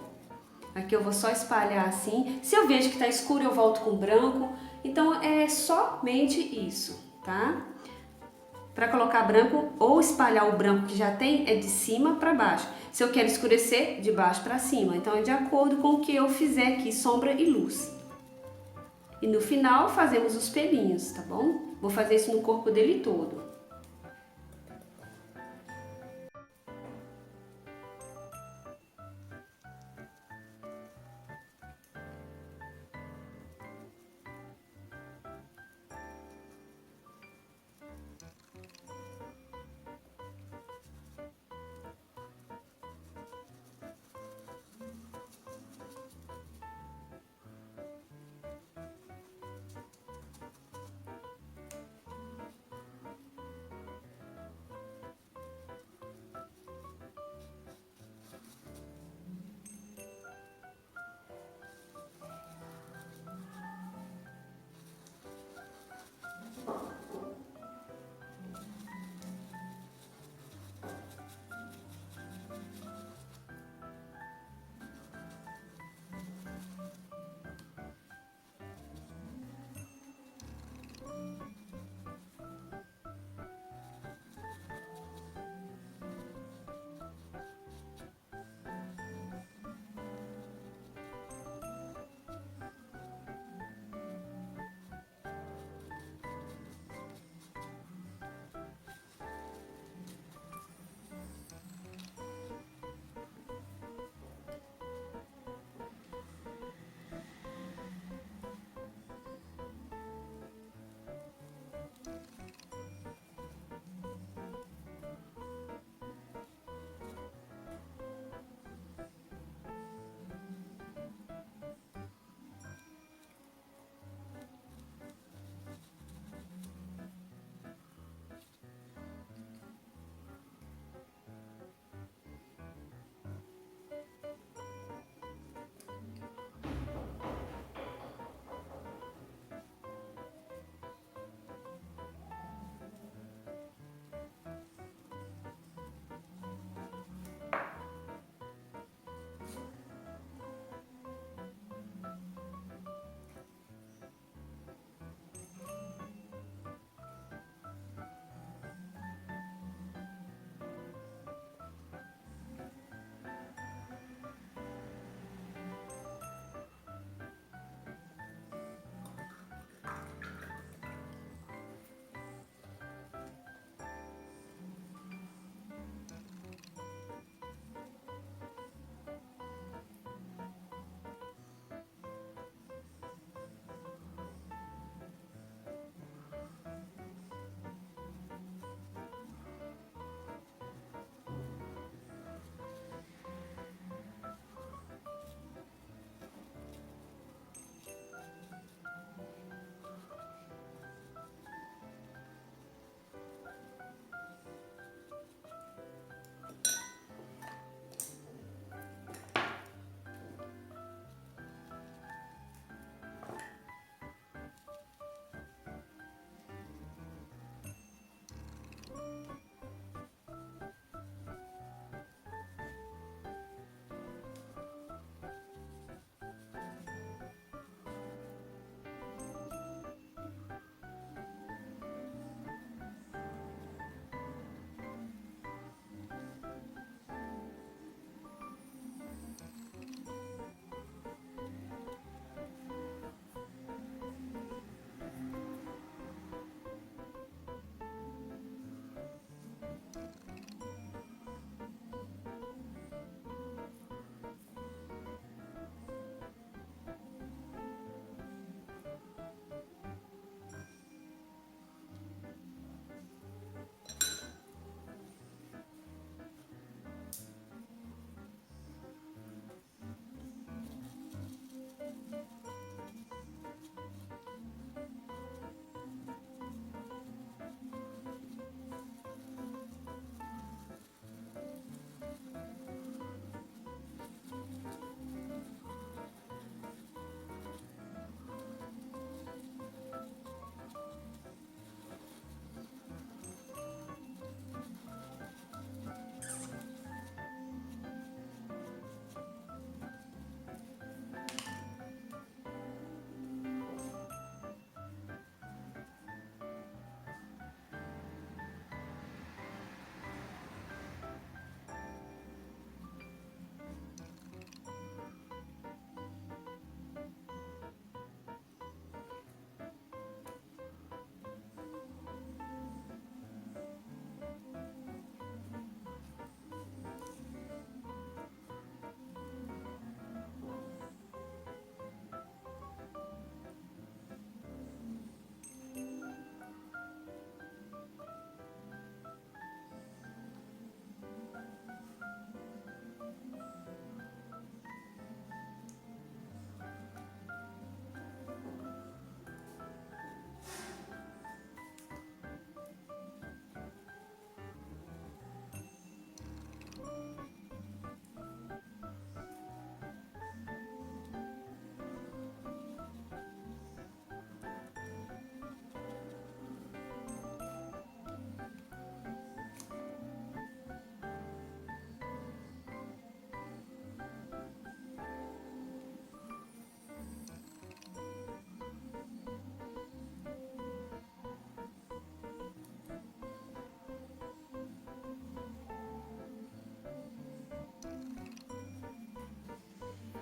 Aqui eu vou só espalhar assim. Se eu vejo que tá escuro, eu volto com branco. Então é somente isso, tá? Para colocar branco ou espalhar o branco que já tem, é de cima para baixo. Se eu quero escurecer, de baixo para cima. Então é de acordo com o que eu fizer aqui, sombra e luz. E no final fazemos os pelinhos, tá bom? Vou fazer isso no corpo dele todo.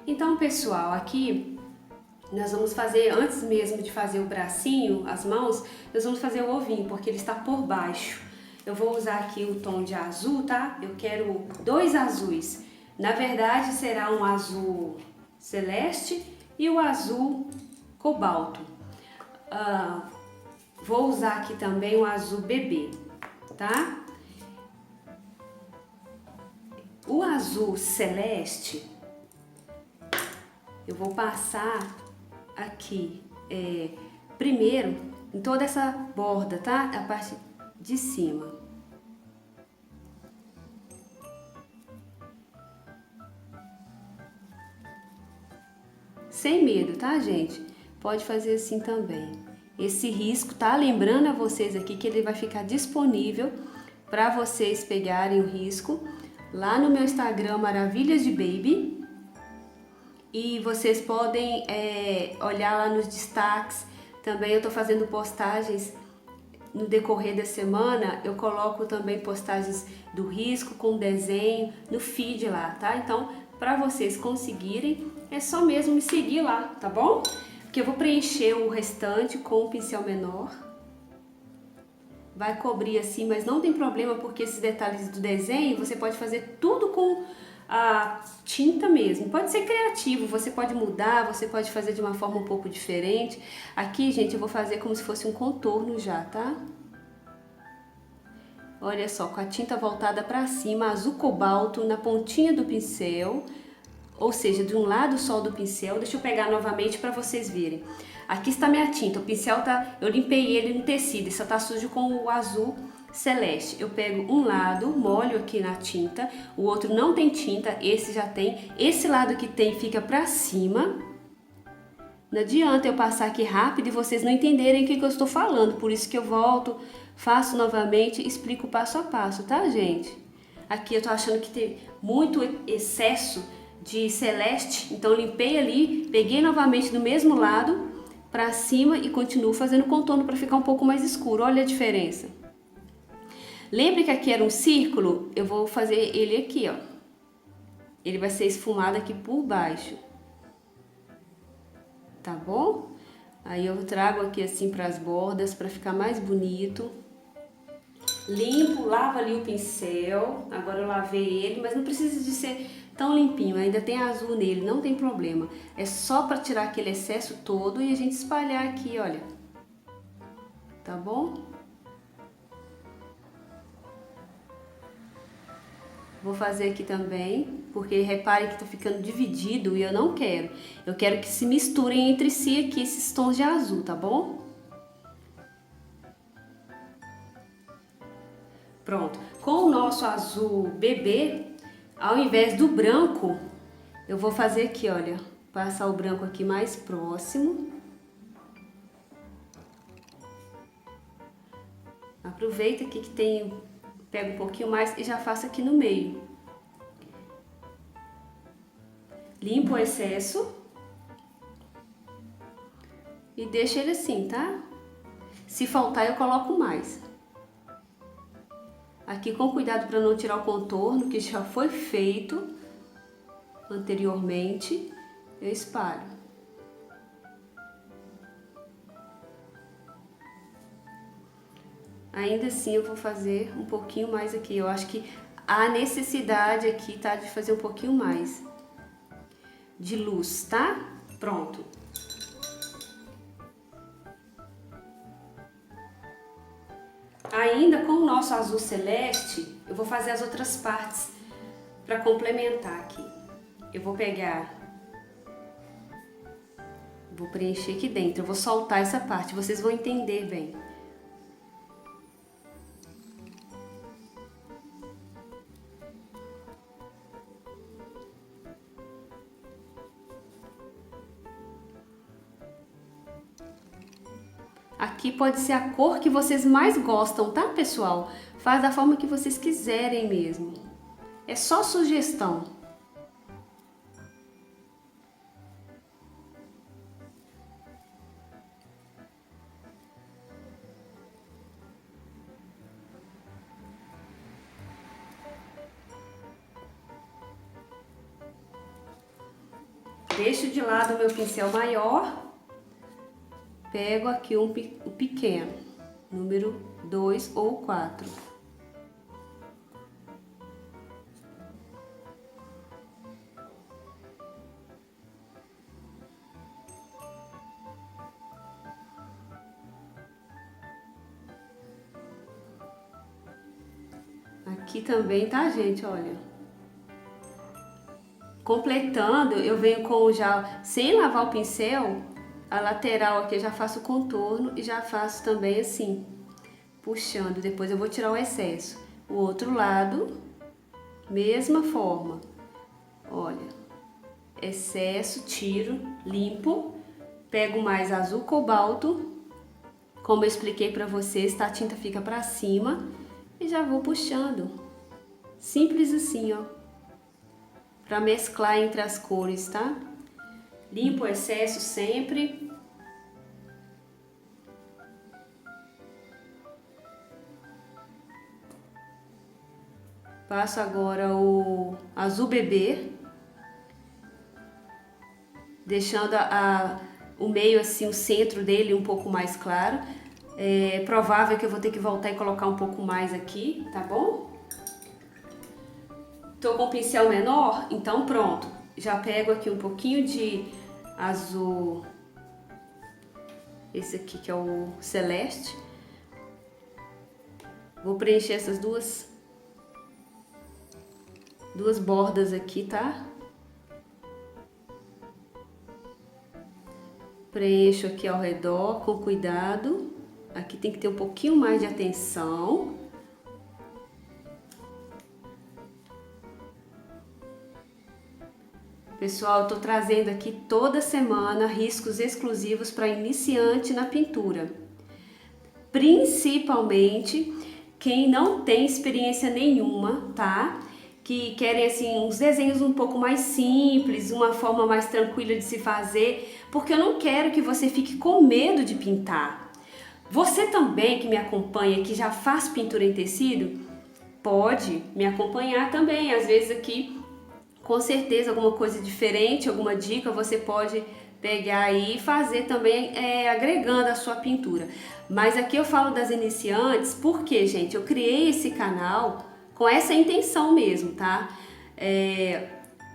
Então, pessoal, aqui nós vamos fazer, antes mesmo de fazer o bracinho, as mãos, nós vamos fazer o ovinho, porque ele está por baixo. Eu vou usar aqui o tom de azul, tá? Eu quero 2 azuis. Na verdade, será um azul celeste e o azul cobalto. Vou usar aqui também o azul bebê, tá? O azul celeste, eu vou passar aqui primeiro em toda essa borda, tá? A parte de cima. Sem medo, tá, gente? Pode fazer assim também. Esse risco, tá? Lembrando a vocês aqui que ele vai ficar disponível para vocês pegarem o risco lá no meu Instagram Maravilhas de Baby. E vocês podem olhar lá nos destaques. Também eu tô fazendo postagens no decorrer da semana. Eu coloco também postagens do risco com desenho no feed lá, tá? Então, para vocês conseguirem, é só mesmo me seguir lá, tá bom? Porque eu vou preencher o restante com o pincel menor. Vai cobrir assim, mas não tem problema, porque esses detalhes do desenho você pode fazer tudo com a tinta mesmo. Pode ser criativo, você pode mudar, você pode fazer de uma forma um pouco diferente. Aqui, gente, eu vou fazer como se fosse um contorno já, tá? Olha só, com a tinta voltada para cima, azul cobalto na pontinha do pincel, ou seja, de um lado só do pincel. Deixa eu pegar novamente para vocês verem. Aqui está minha tinta, o pincel eu limpei ele no tecido, só tá sujo com o azul celeste. Eu pego um lado, molho aqui na tinta, o outro não tem tinta, esse já tem. Esse lado que tem fica pra cima. Não adianta eu passar aqui rápido e vocês não entenderem o que eu estou falando, por isso que eu volto, faço novamente, explico passo a passo, tá, gente? Aqui eu tô achando que tem muito excesso de celeste, então limpei ali, peguei novamente do mesmo lado pra cima e continuo fazendo contorno para ficar um pouco mais escuro. Olha a diferença. Lembre que aqui era um círculo, eu vou fazer ele aqui, ó. Ele vai ser esfumado aqui por baixo. Tá bom? Aí eu trago aqui assim para as bordas para ficar mais bonito. Limpo, lavo ali o pincel. Agora eu lavei ele, mas não precisa de ser tão limpinho. Ainda tem azul nele, não tem problema. É só para tirar aquele excesso todo e a gente espalhar aqui, olha. Tá bom? Vou fazer aqui também, porque reparem que tá ficando dividido e eu não quero. Eu quero que se misturem entre si aqui esses tons de azul, tá bom? Pronto. Com o nosso azul bebê, ao invés do branco, eu vou fazer aqui, olha, passar o branco aqui mais próximo. Aproveita aqui que tem, pega um pouquinho mais e já faço aqui no meio. Limpo o excesso e deixo ele assim, tá? Se faltar eu coloco mais. Aqui com cuidado para não tirar o contorno que já foi feito anteriormente, eu espalho. Ainda assim eu vou fazer um pouquinho mais aqui. Eu acho que a necessidade aqui tá de fazer um pouquinho mais de luz, tá? Pronto. Ainda com o nosso azul celeste, eu vou fazer as outras partes para complementar aqui. Eu vou pegar, vou preencher aqui dentro, eu vou soltar essa parte, vocês vão entender bem. Aqui pode ser a cor que vocês mais gostam, tá, pessoal? Faz da forma que vocês quiserem mesmo. É só sugestão. deixo de lado o meu pincel maior, pego aqui o pequeno, número 2 ou 4. Aqui também, tá, gente? Olha. Completando, eu venho com já, sem lavar o pincel, a lateral aqui eu já faço o contorno e já faço também assim, puxando. Depois eu vou tirar o excesso. O outro lado, mesma forma. Olha, excesso, tiro, limpo. Pego mais azul cobalto. Como eu expliquei pra vocês, tá? A tinta fica pra cima. E já vou puxando. Simples assim, ó. Pra mesclar entre as cores, tá? Limpo o excesso sempre. Passo agora o azul bebê. Deixando o meio assim, o centro dele um pouco mais claro. É provável que eu vou ter que voltar e colocar um pouco mais aqui, tá bom? Tô com o pincel menor, então pronto. Já pego aqui um pouquinho de azul, esse aqui que é o celeste. Vou preencher essas duas bordas aqui, tá? Preencho aqui ao redor com cuidado. Aqui tem que ter um pouquinho mais de atenção. Pessoal, eu tô trazendo aqui toda semana riscos exclusivos para iniciante na pintura. Principalmente quem não tem experiência nenhuma, tá? Que querem assim uns desenhos um pouco mais simples, uma forma mais tranquila de se fazer, porque eu não quero que você fique com medo de pintar. Você também que me acompanha, que já faz pintura em tecido, pode me acompanhar também. Às vezes aqui, com certeza, alguma coisa diferente, alguma dica, você pode pegar aí e fazer também, agregando a sua pintura. Mas aqui eu falo das iniciantes, porque, gente, eu criei esse canal com essa intenção mesmo, tá?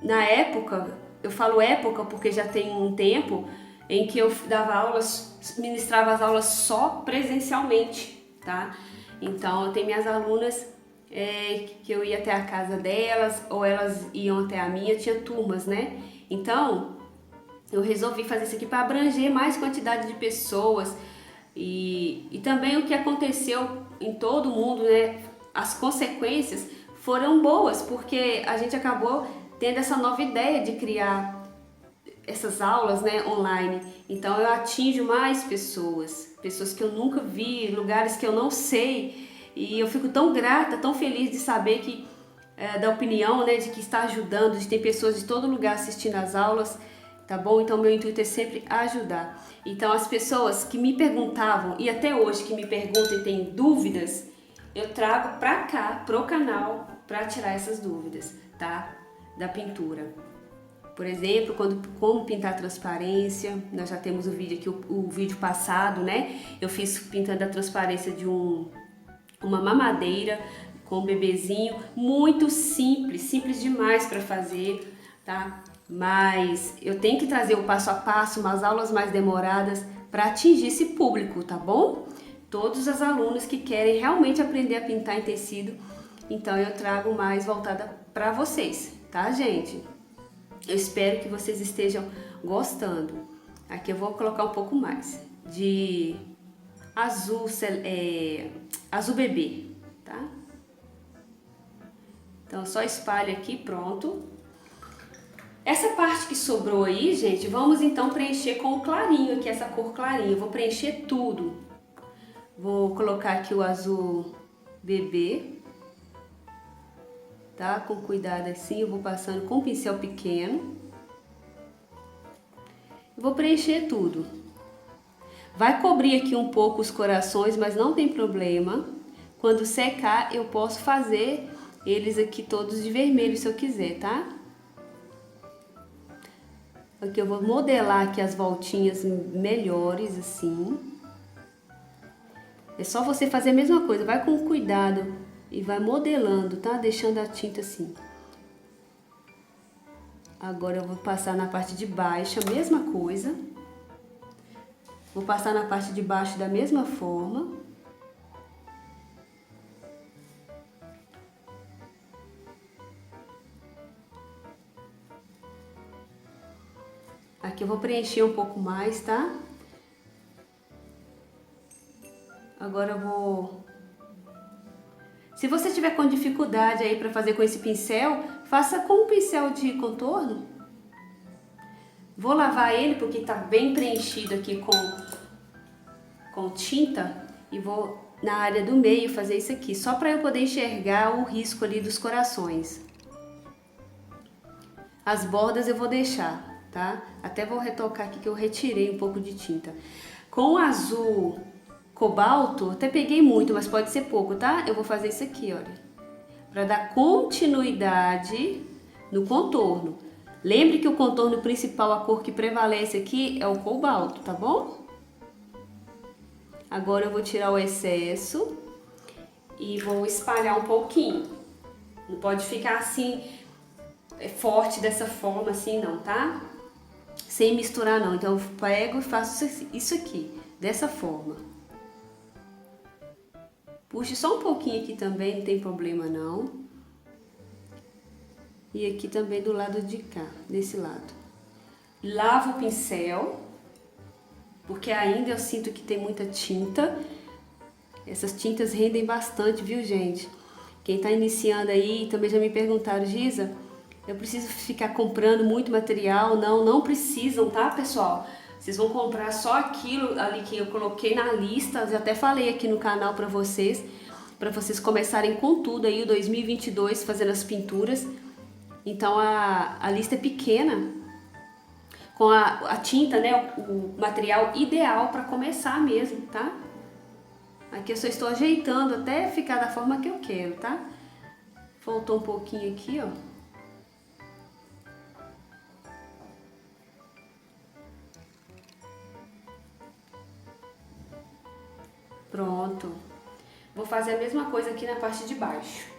Na época, eu falo época porque já tem um tempo em que eu dava aulas, ministrava as aulas só presencialmente, tá? Então, eu tenho minhas alunas que eu ia até a casa delas ou elas iam até a minha, tinha turmas, né? Então, eu resolvi fazer isso aqui para abranger mais quantidade de pessoas e também o que aconteceu em todo mundo, né? As consequências foram boas, porque a gente acabou tendo essa nova ideia de criar essas aulas, né, online. Então eu atinjo mais pessoas que eu nunca vi, lugares que eu não sei, e eu fico tão grata, tão feliz de saber que da opinião, né, de que está ajudando, de ter pessoas de todo lugar assistindo às aulas, tá bom? Então meu intuito é sempre ajudar. Então as pessoas que me perguntavam e até hoje que me perguntam e têm dúvidas, eu trago pra cá, pro canal, pra tirar essas dúvidas, tá? Da pintura. Por exemplo, como pintar transparência, nós já temos o vídeo aqui, o vídeo passado, né? Eu fiz pintando a transparência de uma mamadeira com um bebezinho, muito simples, simples demais para fazer, tá? Mas eu tenho que trazer o passo a passo, umas aulas mais demoradas para atingir esse público, tá bom? Todos os alunos que querem realmente aprender a pintar em tecido, então eu trago mais voltada para vocês, tá, gente? Eu espero que vocês estejam gostando. Aqui eu vou colocar um pouco mais de azul, azul bebê, tá? Então só espalho aqui, pronto. Essa parte que sobrou aí, gente, vamos então preencher com o clarinho aqui, essa cor clarinha. Eu vou preencher tudo. Vou colocar aqui o azul bebê. Tá? Com cuidado assim, eu vou passando com um pincel pequeno. Eu vou preencher tudo. Vai cobrir aqui um pouco os corações, mas não tem problema. Quando secar, eu posso fazer eles aqui todos de vermelho se eu quiser, tá? Aqui eu vou modelar aqui as voltinhas melhores, assim. É só você fazer a mesma coisa, vai com cuidado e vai modelando, tá? Deixando a tinta assim. Agora eu vou passar na parte de baixo a mesma coisa. Vou passar na parte de baixo da mesma forma. Aqui eu vou preencher um pouco mais, tá? Agora eu vou... Se você tiver com dificuldade aí para fazer com esse pincel, faça com um pincel de contorno. Vou lavar ele porque tá bem preenchido aqui com tinta. E vou na área do meio fazer isso aqui, só para eu poder enxergar o risco ali dos corações. As bordas eu vou deixar, tá? Até vou retocar aqui que eu retirei um pouco de tinta. Com o azul cobalto, até peguei muito, mas pode ser pouco, tá? Eu vou fazer isso aqui, olha. Para dar continuidade no contorno. Lembre que o contorno principal, a cor que prevalece aqui é o cobalto, tá bom? Agora eu vou tirar o excesso e vou espalhar um pouquinho. Não pode ficar assim, forte dessa forma assim não, tá? Sem misturar não. Então eu pego e faço isso aqui, dessa forma. Puxe só um pouquinho aqui também, não tem problema não. E aqui também do lado de cá, desse lado. Lavo o pincel, porque ainda eu sinto que tem muita tinta. Essas tintas rendem bastante, viu, gente? Quem tá iniciando aí também já me perguntaram, Giza, eu preciso ficar comprando muito material? Não, não precisam, tá, pessoal? Vocês vão comprar só aquilo ali que eu coloquei na lista, eu até falei aqui no canal para vocês começarem com tudo aí o 2022 fazendo as pinturas. Então a lista é pequena, com a tinta, né, o material ideal para começar mesmo, tá? Aqui eu só estou ajeitando até ficar da forma que eu quero, tá? Faltou um pouquinho aqui, ó. Pronto. Vou fazer a mesma coisa aqui na parte de baixo.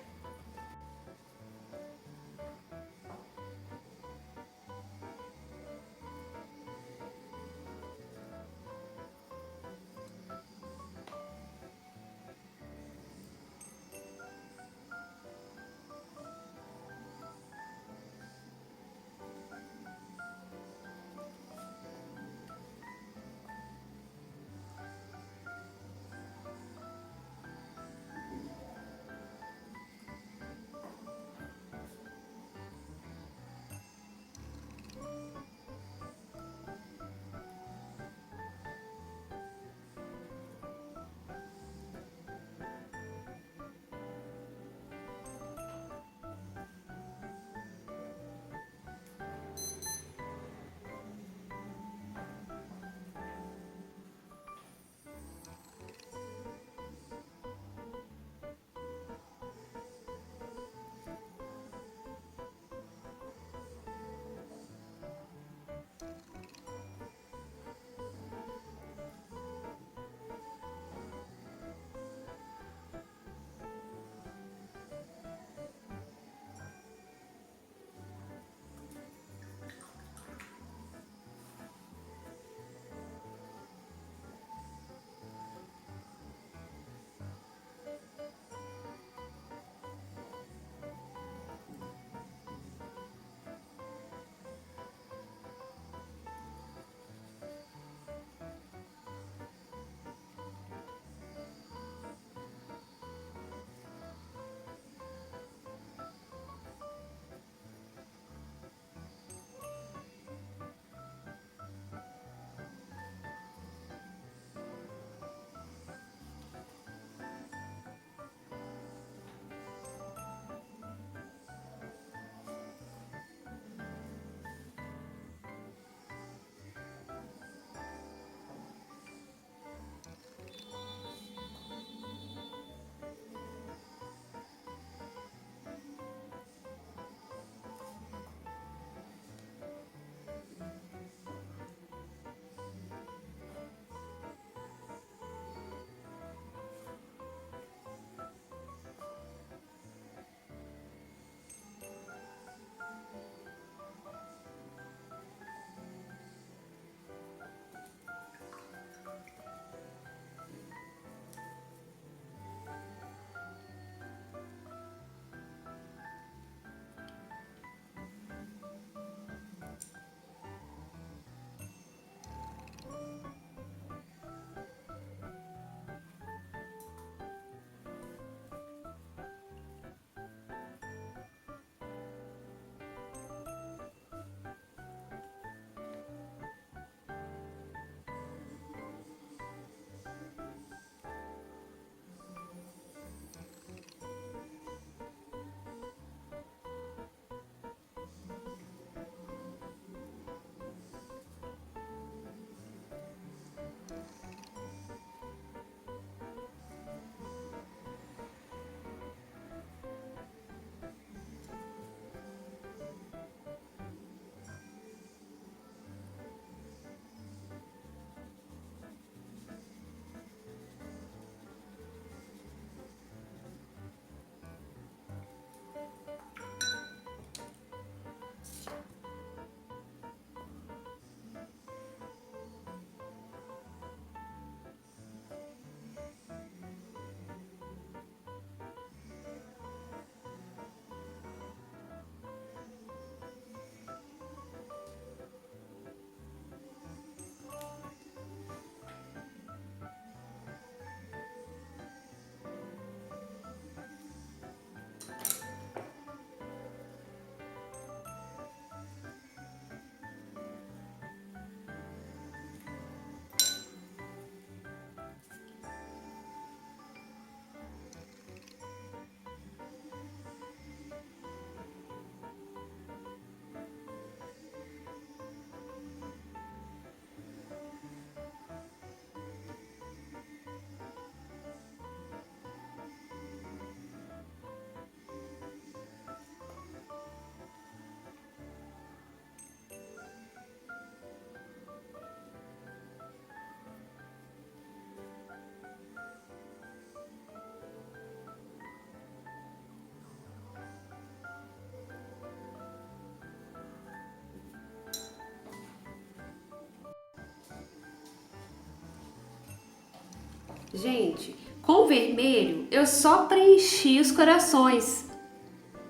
Gente, com o vermelho eu só preenchi os corações,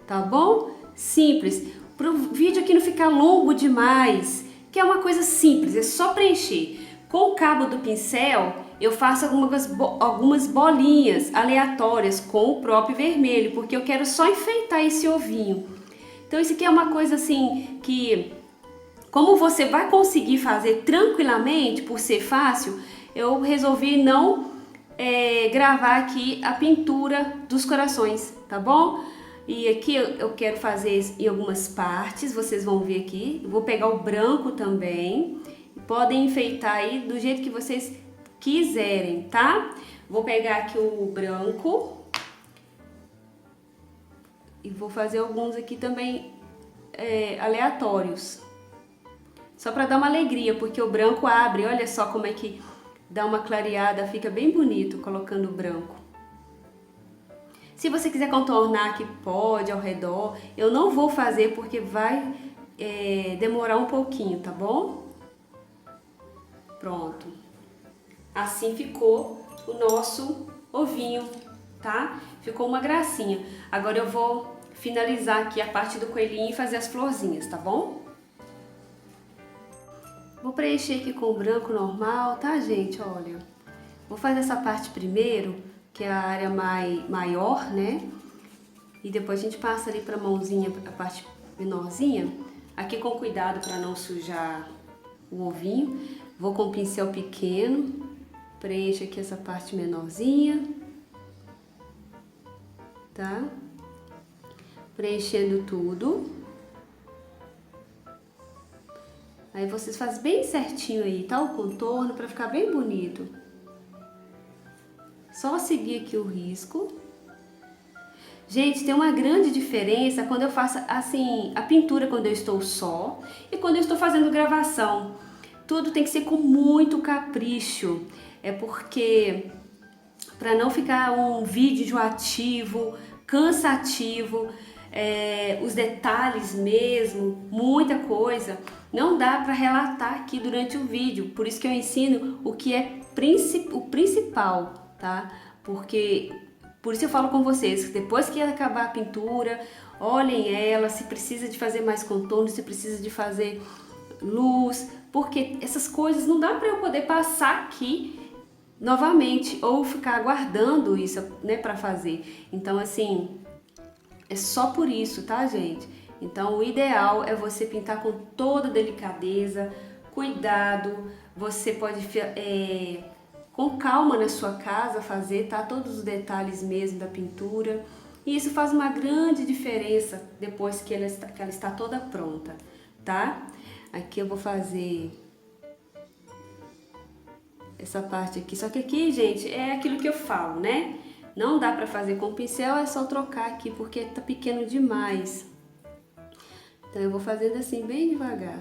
tá bom? Simples, para o vídeo aqui não ficar longo demais, que é uma coisa simples, é só preencher. Com o cabo do pincel eu faço algumas bolinhas aleatórias com o próprio vermelho, porque eu quero só enfeitar esse ovinho. Então isso aqui é uma coisa assim que, como você vai conseguir fazer tranquilamente, por ser fácil, eu resolvi não gravar aqui a pintura dos corações, tá bom? E aqui eu quero fazer em algumas partes, vocês vão ver aqui. Eu vou pegar o branco também, podem enfeitar aí do jeito que vocês quiserem, tá? Vou pegar aqui o branco e vou fazer alguns aqui também aleatórios. Só para dar uma alegria, porque o branco abre, olha só como é que dá uma clareada, fica bem bonito colocando o branco. Se você quiser contornar aqui, pode, ao redor. Eu não vou fazer porque vai demorar um pouquinho, tá bom? Pronto. Assim ficou o nosso ovinho, tá? Ficou uma gracinha. Agora eu vou finalizar aqui a parte do coelhinho e fazer as florzinhas, tá bom? Vou preencher aqui com o branco normal, tá, gente? Olha, vou fazer essa parte primeiro, que é a área maior, né? E depois a gente passa ali pra mãozinha, a parte menorzinha. Aqui com cuidado para não sujar o ovinho. Vou com o pincel pequeno, preencho aqui essa parte menorzinha, tá? Preenchendo tudo. Aí vocês fazem bem certinho aí, tá? O contorno para ficar bem bonito. Só seguir aqui o risco. Gente, tem uma grande diferença quando eu faço assim, a pintura quando eu estou só e quando eu estou fazendo gravação. Tudo tem que ser com muito capricho. É porque para não ficar um vídeo enjoativo, cansativo, os detalhes mesmo, muita coisa, não dá para relatar aqui durante o vídeo. Por isso que eu ensino o que é o principal, tá? Porque por isso eu falo com vocês, que depois que acabar a pintura, olhem ela, se precisa de fazer mais contorno, se precisa de fazer luz, porque essas coisas não dá para eu poder passar aqui novamente ou ficar aguardando isso, né, para fazer. Então assim, é só por isso, tá, gente? Então o ideal é você pintar com toda delicadeza, cuidado. Você pode com calma na sua casa fazer, tá? Todos os detalhes mesmo da pintura. E isso faz uma grande diferença depois que ela está toda pronta, tá? Aqui eu vou fazer essa parte aqui. Só que aqui, gente, é aquilo que eu falo, né? Não dá pra fazer com o pincel, é só trocar aqui porque tá pequeno demais. Então eu vou fazendo assim bem devagar.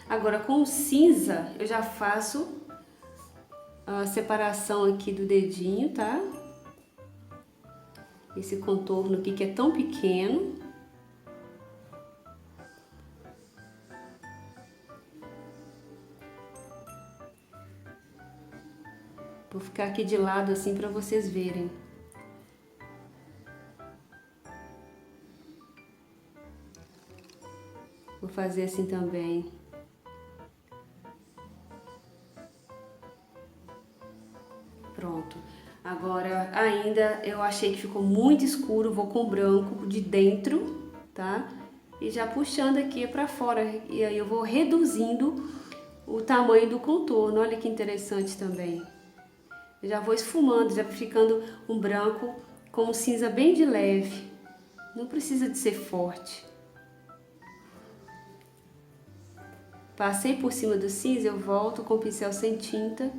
Agora com o cinza eu já faço a separação aqui do dedinho, tá? Esse contorno aqui que é tão pequeno. Vou ficar aqui de lado assim para vocês verem. Vou fazer assim também. Pronto. Agora ainda eu achei que ficou muito escuro, vou com branco de dentro, tá? E já puxando aqui para fora. E aí eu vou reduzindo o tamanho do contorno. Olha que interessante também. Eu já vou esfumando, já ficando um branco com um cinza bem de leve. Não precisa de ser forte. Passei por cima do cinza, eu volto com o pincel sem tinta.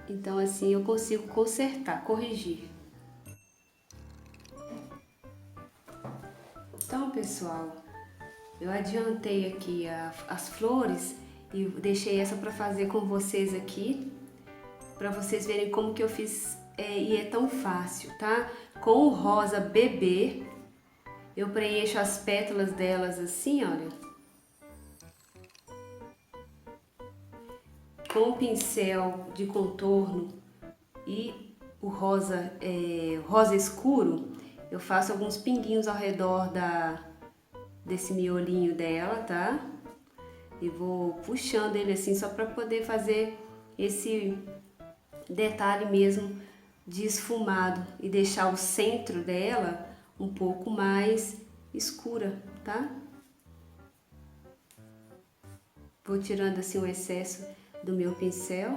Então assim eu consigo consertar, corrigir. Então, pessoal, eu adiantei aqui as flores e deixei essa para fazer com vocês aqui, para vocês verem como que eu fiz e é tão fácil, tá? Com o rosa bebê, eu preencho as pétalas delas assim, olha. com o pincel de contorno e o rosa, rosa escuro, eu faço alguns pinguinhos ao redor desse miolinho dela, tá? E vou puxando ele assim só para poder fazer esse detalhe mesmo de esfumado e deixar o centro dela um pouco mais escura, tá? Vou tirando assim o excesso do meu pincel.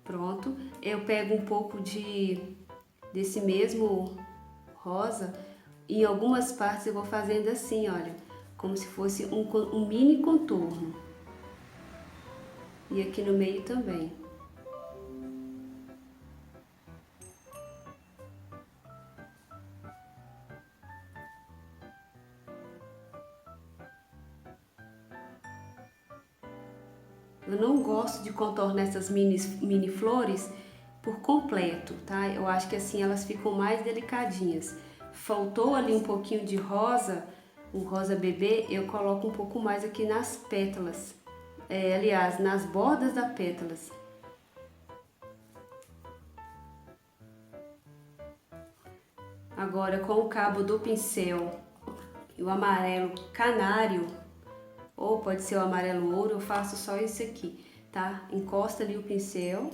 Pronto. Eu pego um pouco desse mesmo rosa e em algumas partes eu vou fazendo assim, olha, como se fosse um mini contorno. E aqui no meio também. Eu não gosto de contornar essas mini flores por completo, tá? Eu acho que assim elas ficam mais delicadinhas. Faltou ali um pouquinho de rosa, um rosa bebê, eu coloco um pouco mais aqui nas pétalas. Aliás, nas bordas das pétalas. Agora com o cabo do pincel e o amarelo canário, ou pode ser o amarelo ouro, eu faço só esse aqui, tá? Encosta ali o pincel,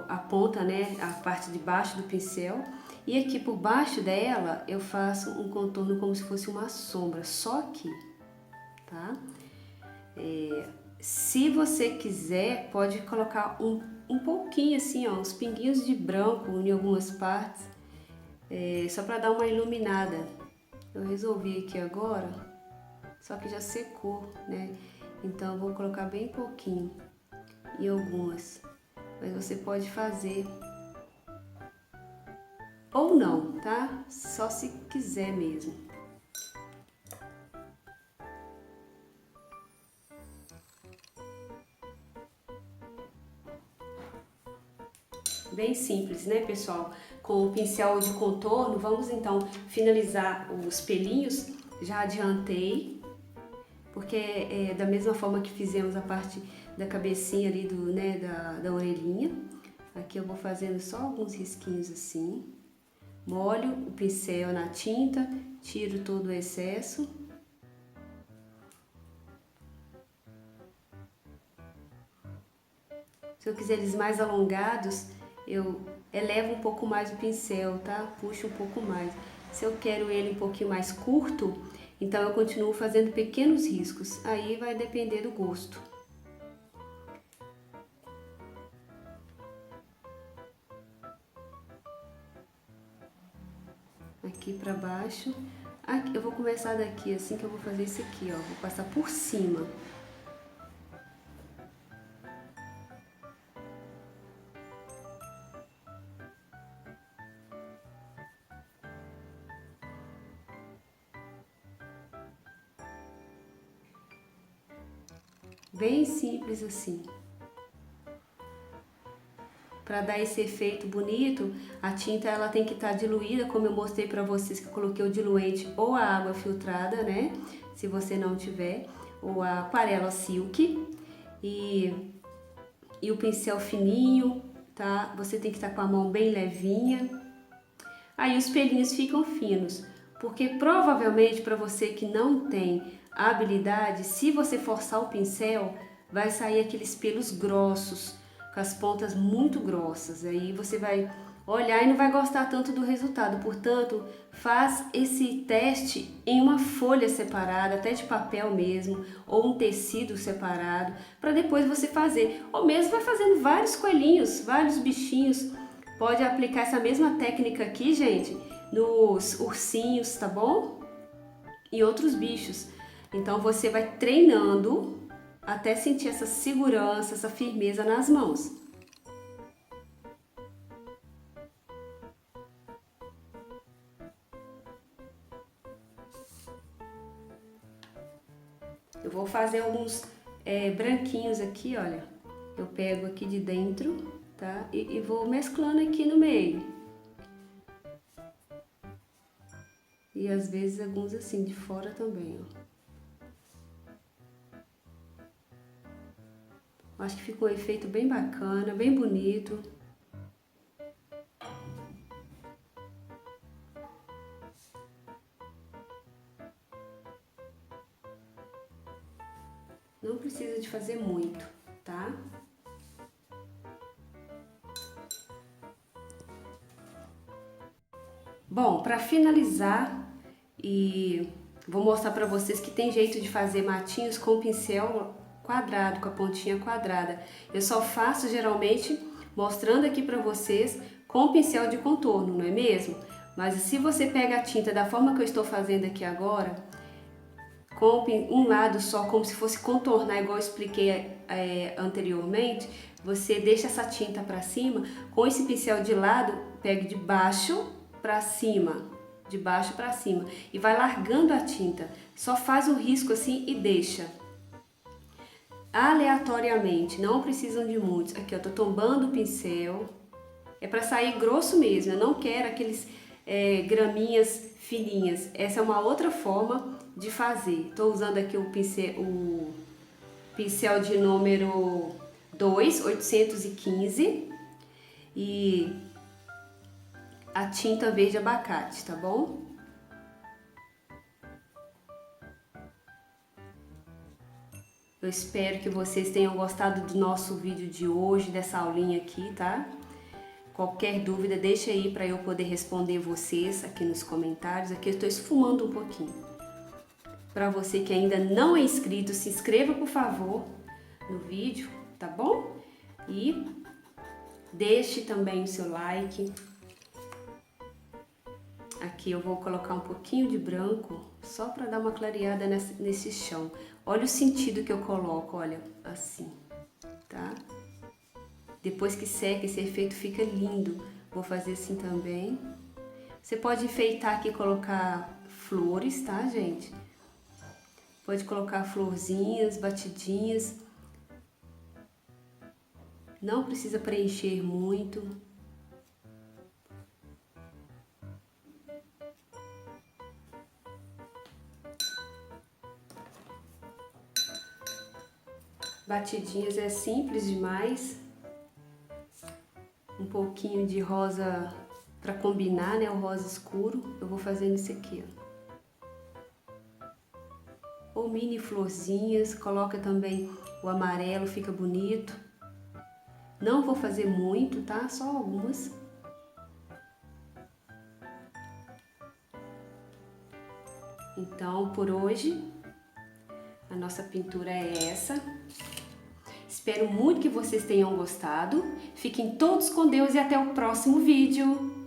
a ponta, né, a parte de baixo do pincel, e aqui por baixo dela eu faço um contorno como se fosse uma sombra, só aqui, tá? Se você quiser, pode colocar um pouquinho assim, ó, uns pinguinhos de branco em algumas partes, só para dar uma iluminada. Eu resolvi aqui agora, só que já secou, né? Então eu vou colocar bem pouquinho em algumas, mas você pode fazer ou não, tá? Só se quiser mesmo. Bem simples, né, pessoal? Com o pincel de contorno, vamos então finalizar os pelinhos. Já adiantei, porque da mesma forma que fizemos a parte da cabecinha ali, né, da orelhinha. Aqui eu vou fazendo só alguns risquinhos assim. Molho o pincel na tinta, tiro todo o excesso. Se eu quiser eles mais alongados, eu elevo um pouco mais o pincel, tá? Puxo um pouco mais. Se eu quero ele um pouquinho mais curto, então eu continuo fazendo pequenos riscos. Aí vai depender do gosto. Aqui pra baixo. Aqui, eu vou começar daqui, assim que eu vou fazer isso aqui, ó. Vou passar por cima. Bem simples assim. Para dar esse efeito bonito, a tinta ela tem que estar diluída, como eu mostrei para vocês que eu coloquei o diluente ou a água filtrada, né? Se você não tiver, ou a aquarela silk e o pincel fininho, tá? Você tem que estar com a mão bem levinha. Aí os pelinhos ficam finos, porque provavelmente para você que não tem habilidade, se você forçar o pincel, vai sair aqueles pelos grossos, com as pontas muito grossas. Aí você vai olhar e não vai gostar tanto do resultado. Portanto, faz esse teste em uma folha separada, até de papel mesmo, ou um tecido separado, para depois você fazer. Ou mesmo vai fazendo vários coelhinhos, vários bichinhos. Pode aplicar essa mesma técnica aqui, gente, nos ursinhos, tá bom? E outros bichos. Então você vai treinando até sentir essa segurança, essa firmeza nas mãos. Eu vou fazer alguns branquinhos aqui, olha. Eu pego aqui de dentro, tá? E vou mesclando aqui no meio. E às vezes alguns assim de fora também, ó. Acho que ficou um efeito bem bacana, bem bonito. Não precisa de fazer muito, tá? Bom, para finalizar, e vou mostrar para vocês que tem jeito de fazer matinhos com pincel quadrado, com a pontinha quadrada. Eu só faço geralmente mostrando aqui para vocês com pincel de contorno, não é mesmo? Mas se você pega a tinta da forma que eu estou fazendo aqui agora, com um lado só, como se fosse contornar, igual eu expliquei anteriormente, você deixa essa tinta para cima, com esse pincel de lado, pega de baixo para cima, de baixo para cima, e vai largando a tinta. Só faz o risco assim e deixa. Aleatoriamente, não precisam de muitos. Aqui, eu tô tombando o pincel. É para sair grosso mesmo, eu não quero aqueles graminhas fininhas. Essa é uma outra forma de fazer. Estou usando aqui o pincel de número 2, 815, e a tinta verde abacate, tá bom? Eu espero que vocês tenham gostado do nosso vídeo de hoje, dessa aulinha aqui, tá? Qualquer dúvida, deixa aí para eu poder responder vocês aqui nos comentários. Aqui eu estou esfumando um pouquinho. Para você que ainda não é inscrito, se inscreva, por favor, no vídeo, tá bom? E deixe também o seu like. Aqui eu vou colocar um pouquinho de branco, só para dar uma clareada nesse chão. Olha o sentido que eu coloco, olha, assim, tá? Depois que seca, esse efeito fica lindo. Vou fazer assim também. Você pode enfeitar aqui e colocar flores, tá, gente? Pode colocar florzinhas, batidinhas. Não precisa preencher muito. Batidinhas é simples demais. Um pouquinho de rosa para combinar, né? O rosa escuro. Eu vou fazendo isso aqui, ó. Ou mini florzinhas, coloca também o amarelo, fica bonito. Não vou fazer muito, tá? Só algumas. Então, por hoje, a nossa pintura é essa. Espero muito que vocês tenham gostado. Fiquem todos com Deus e até o próximo vídeo.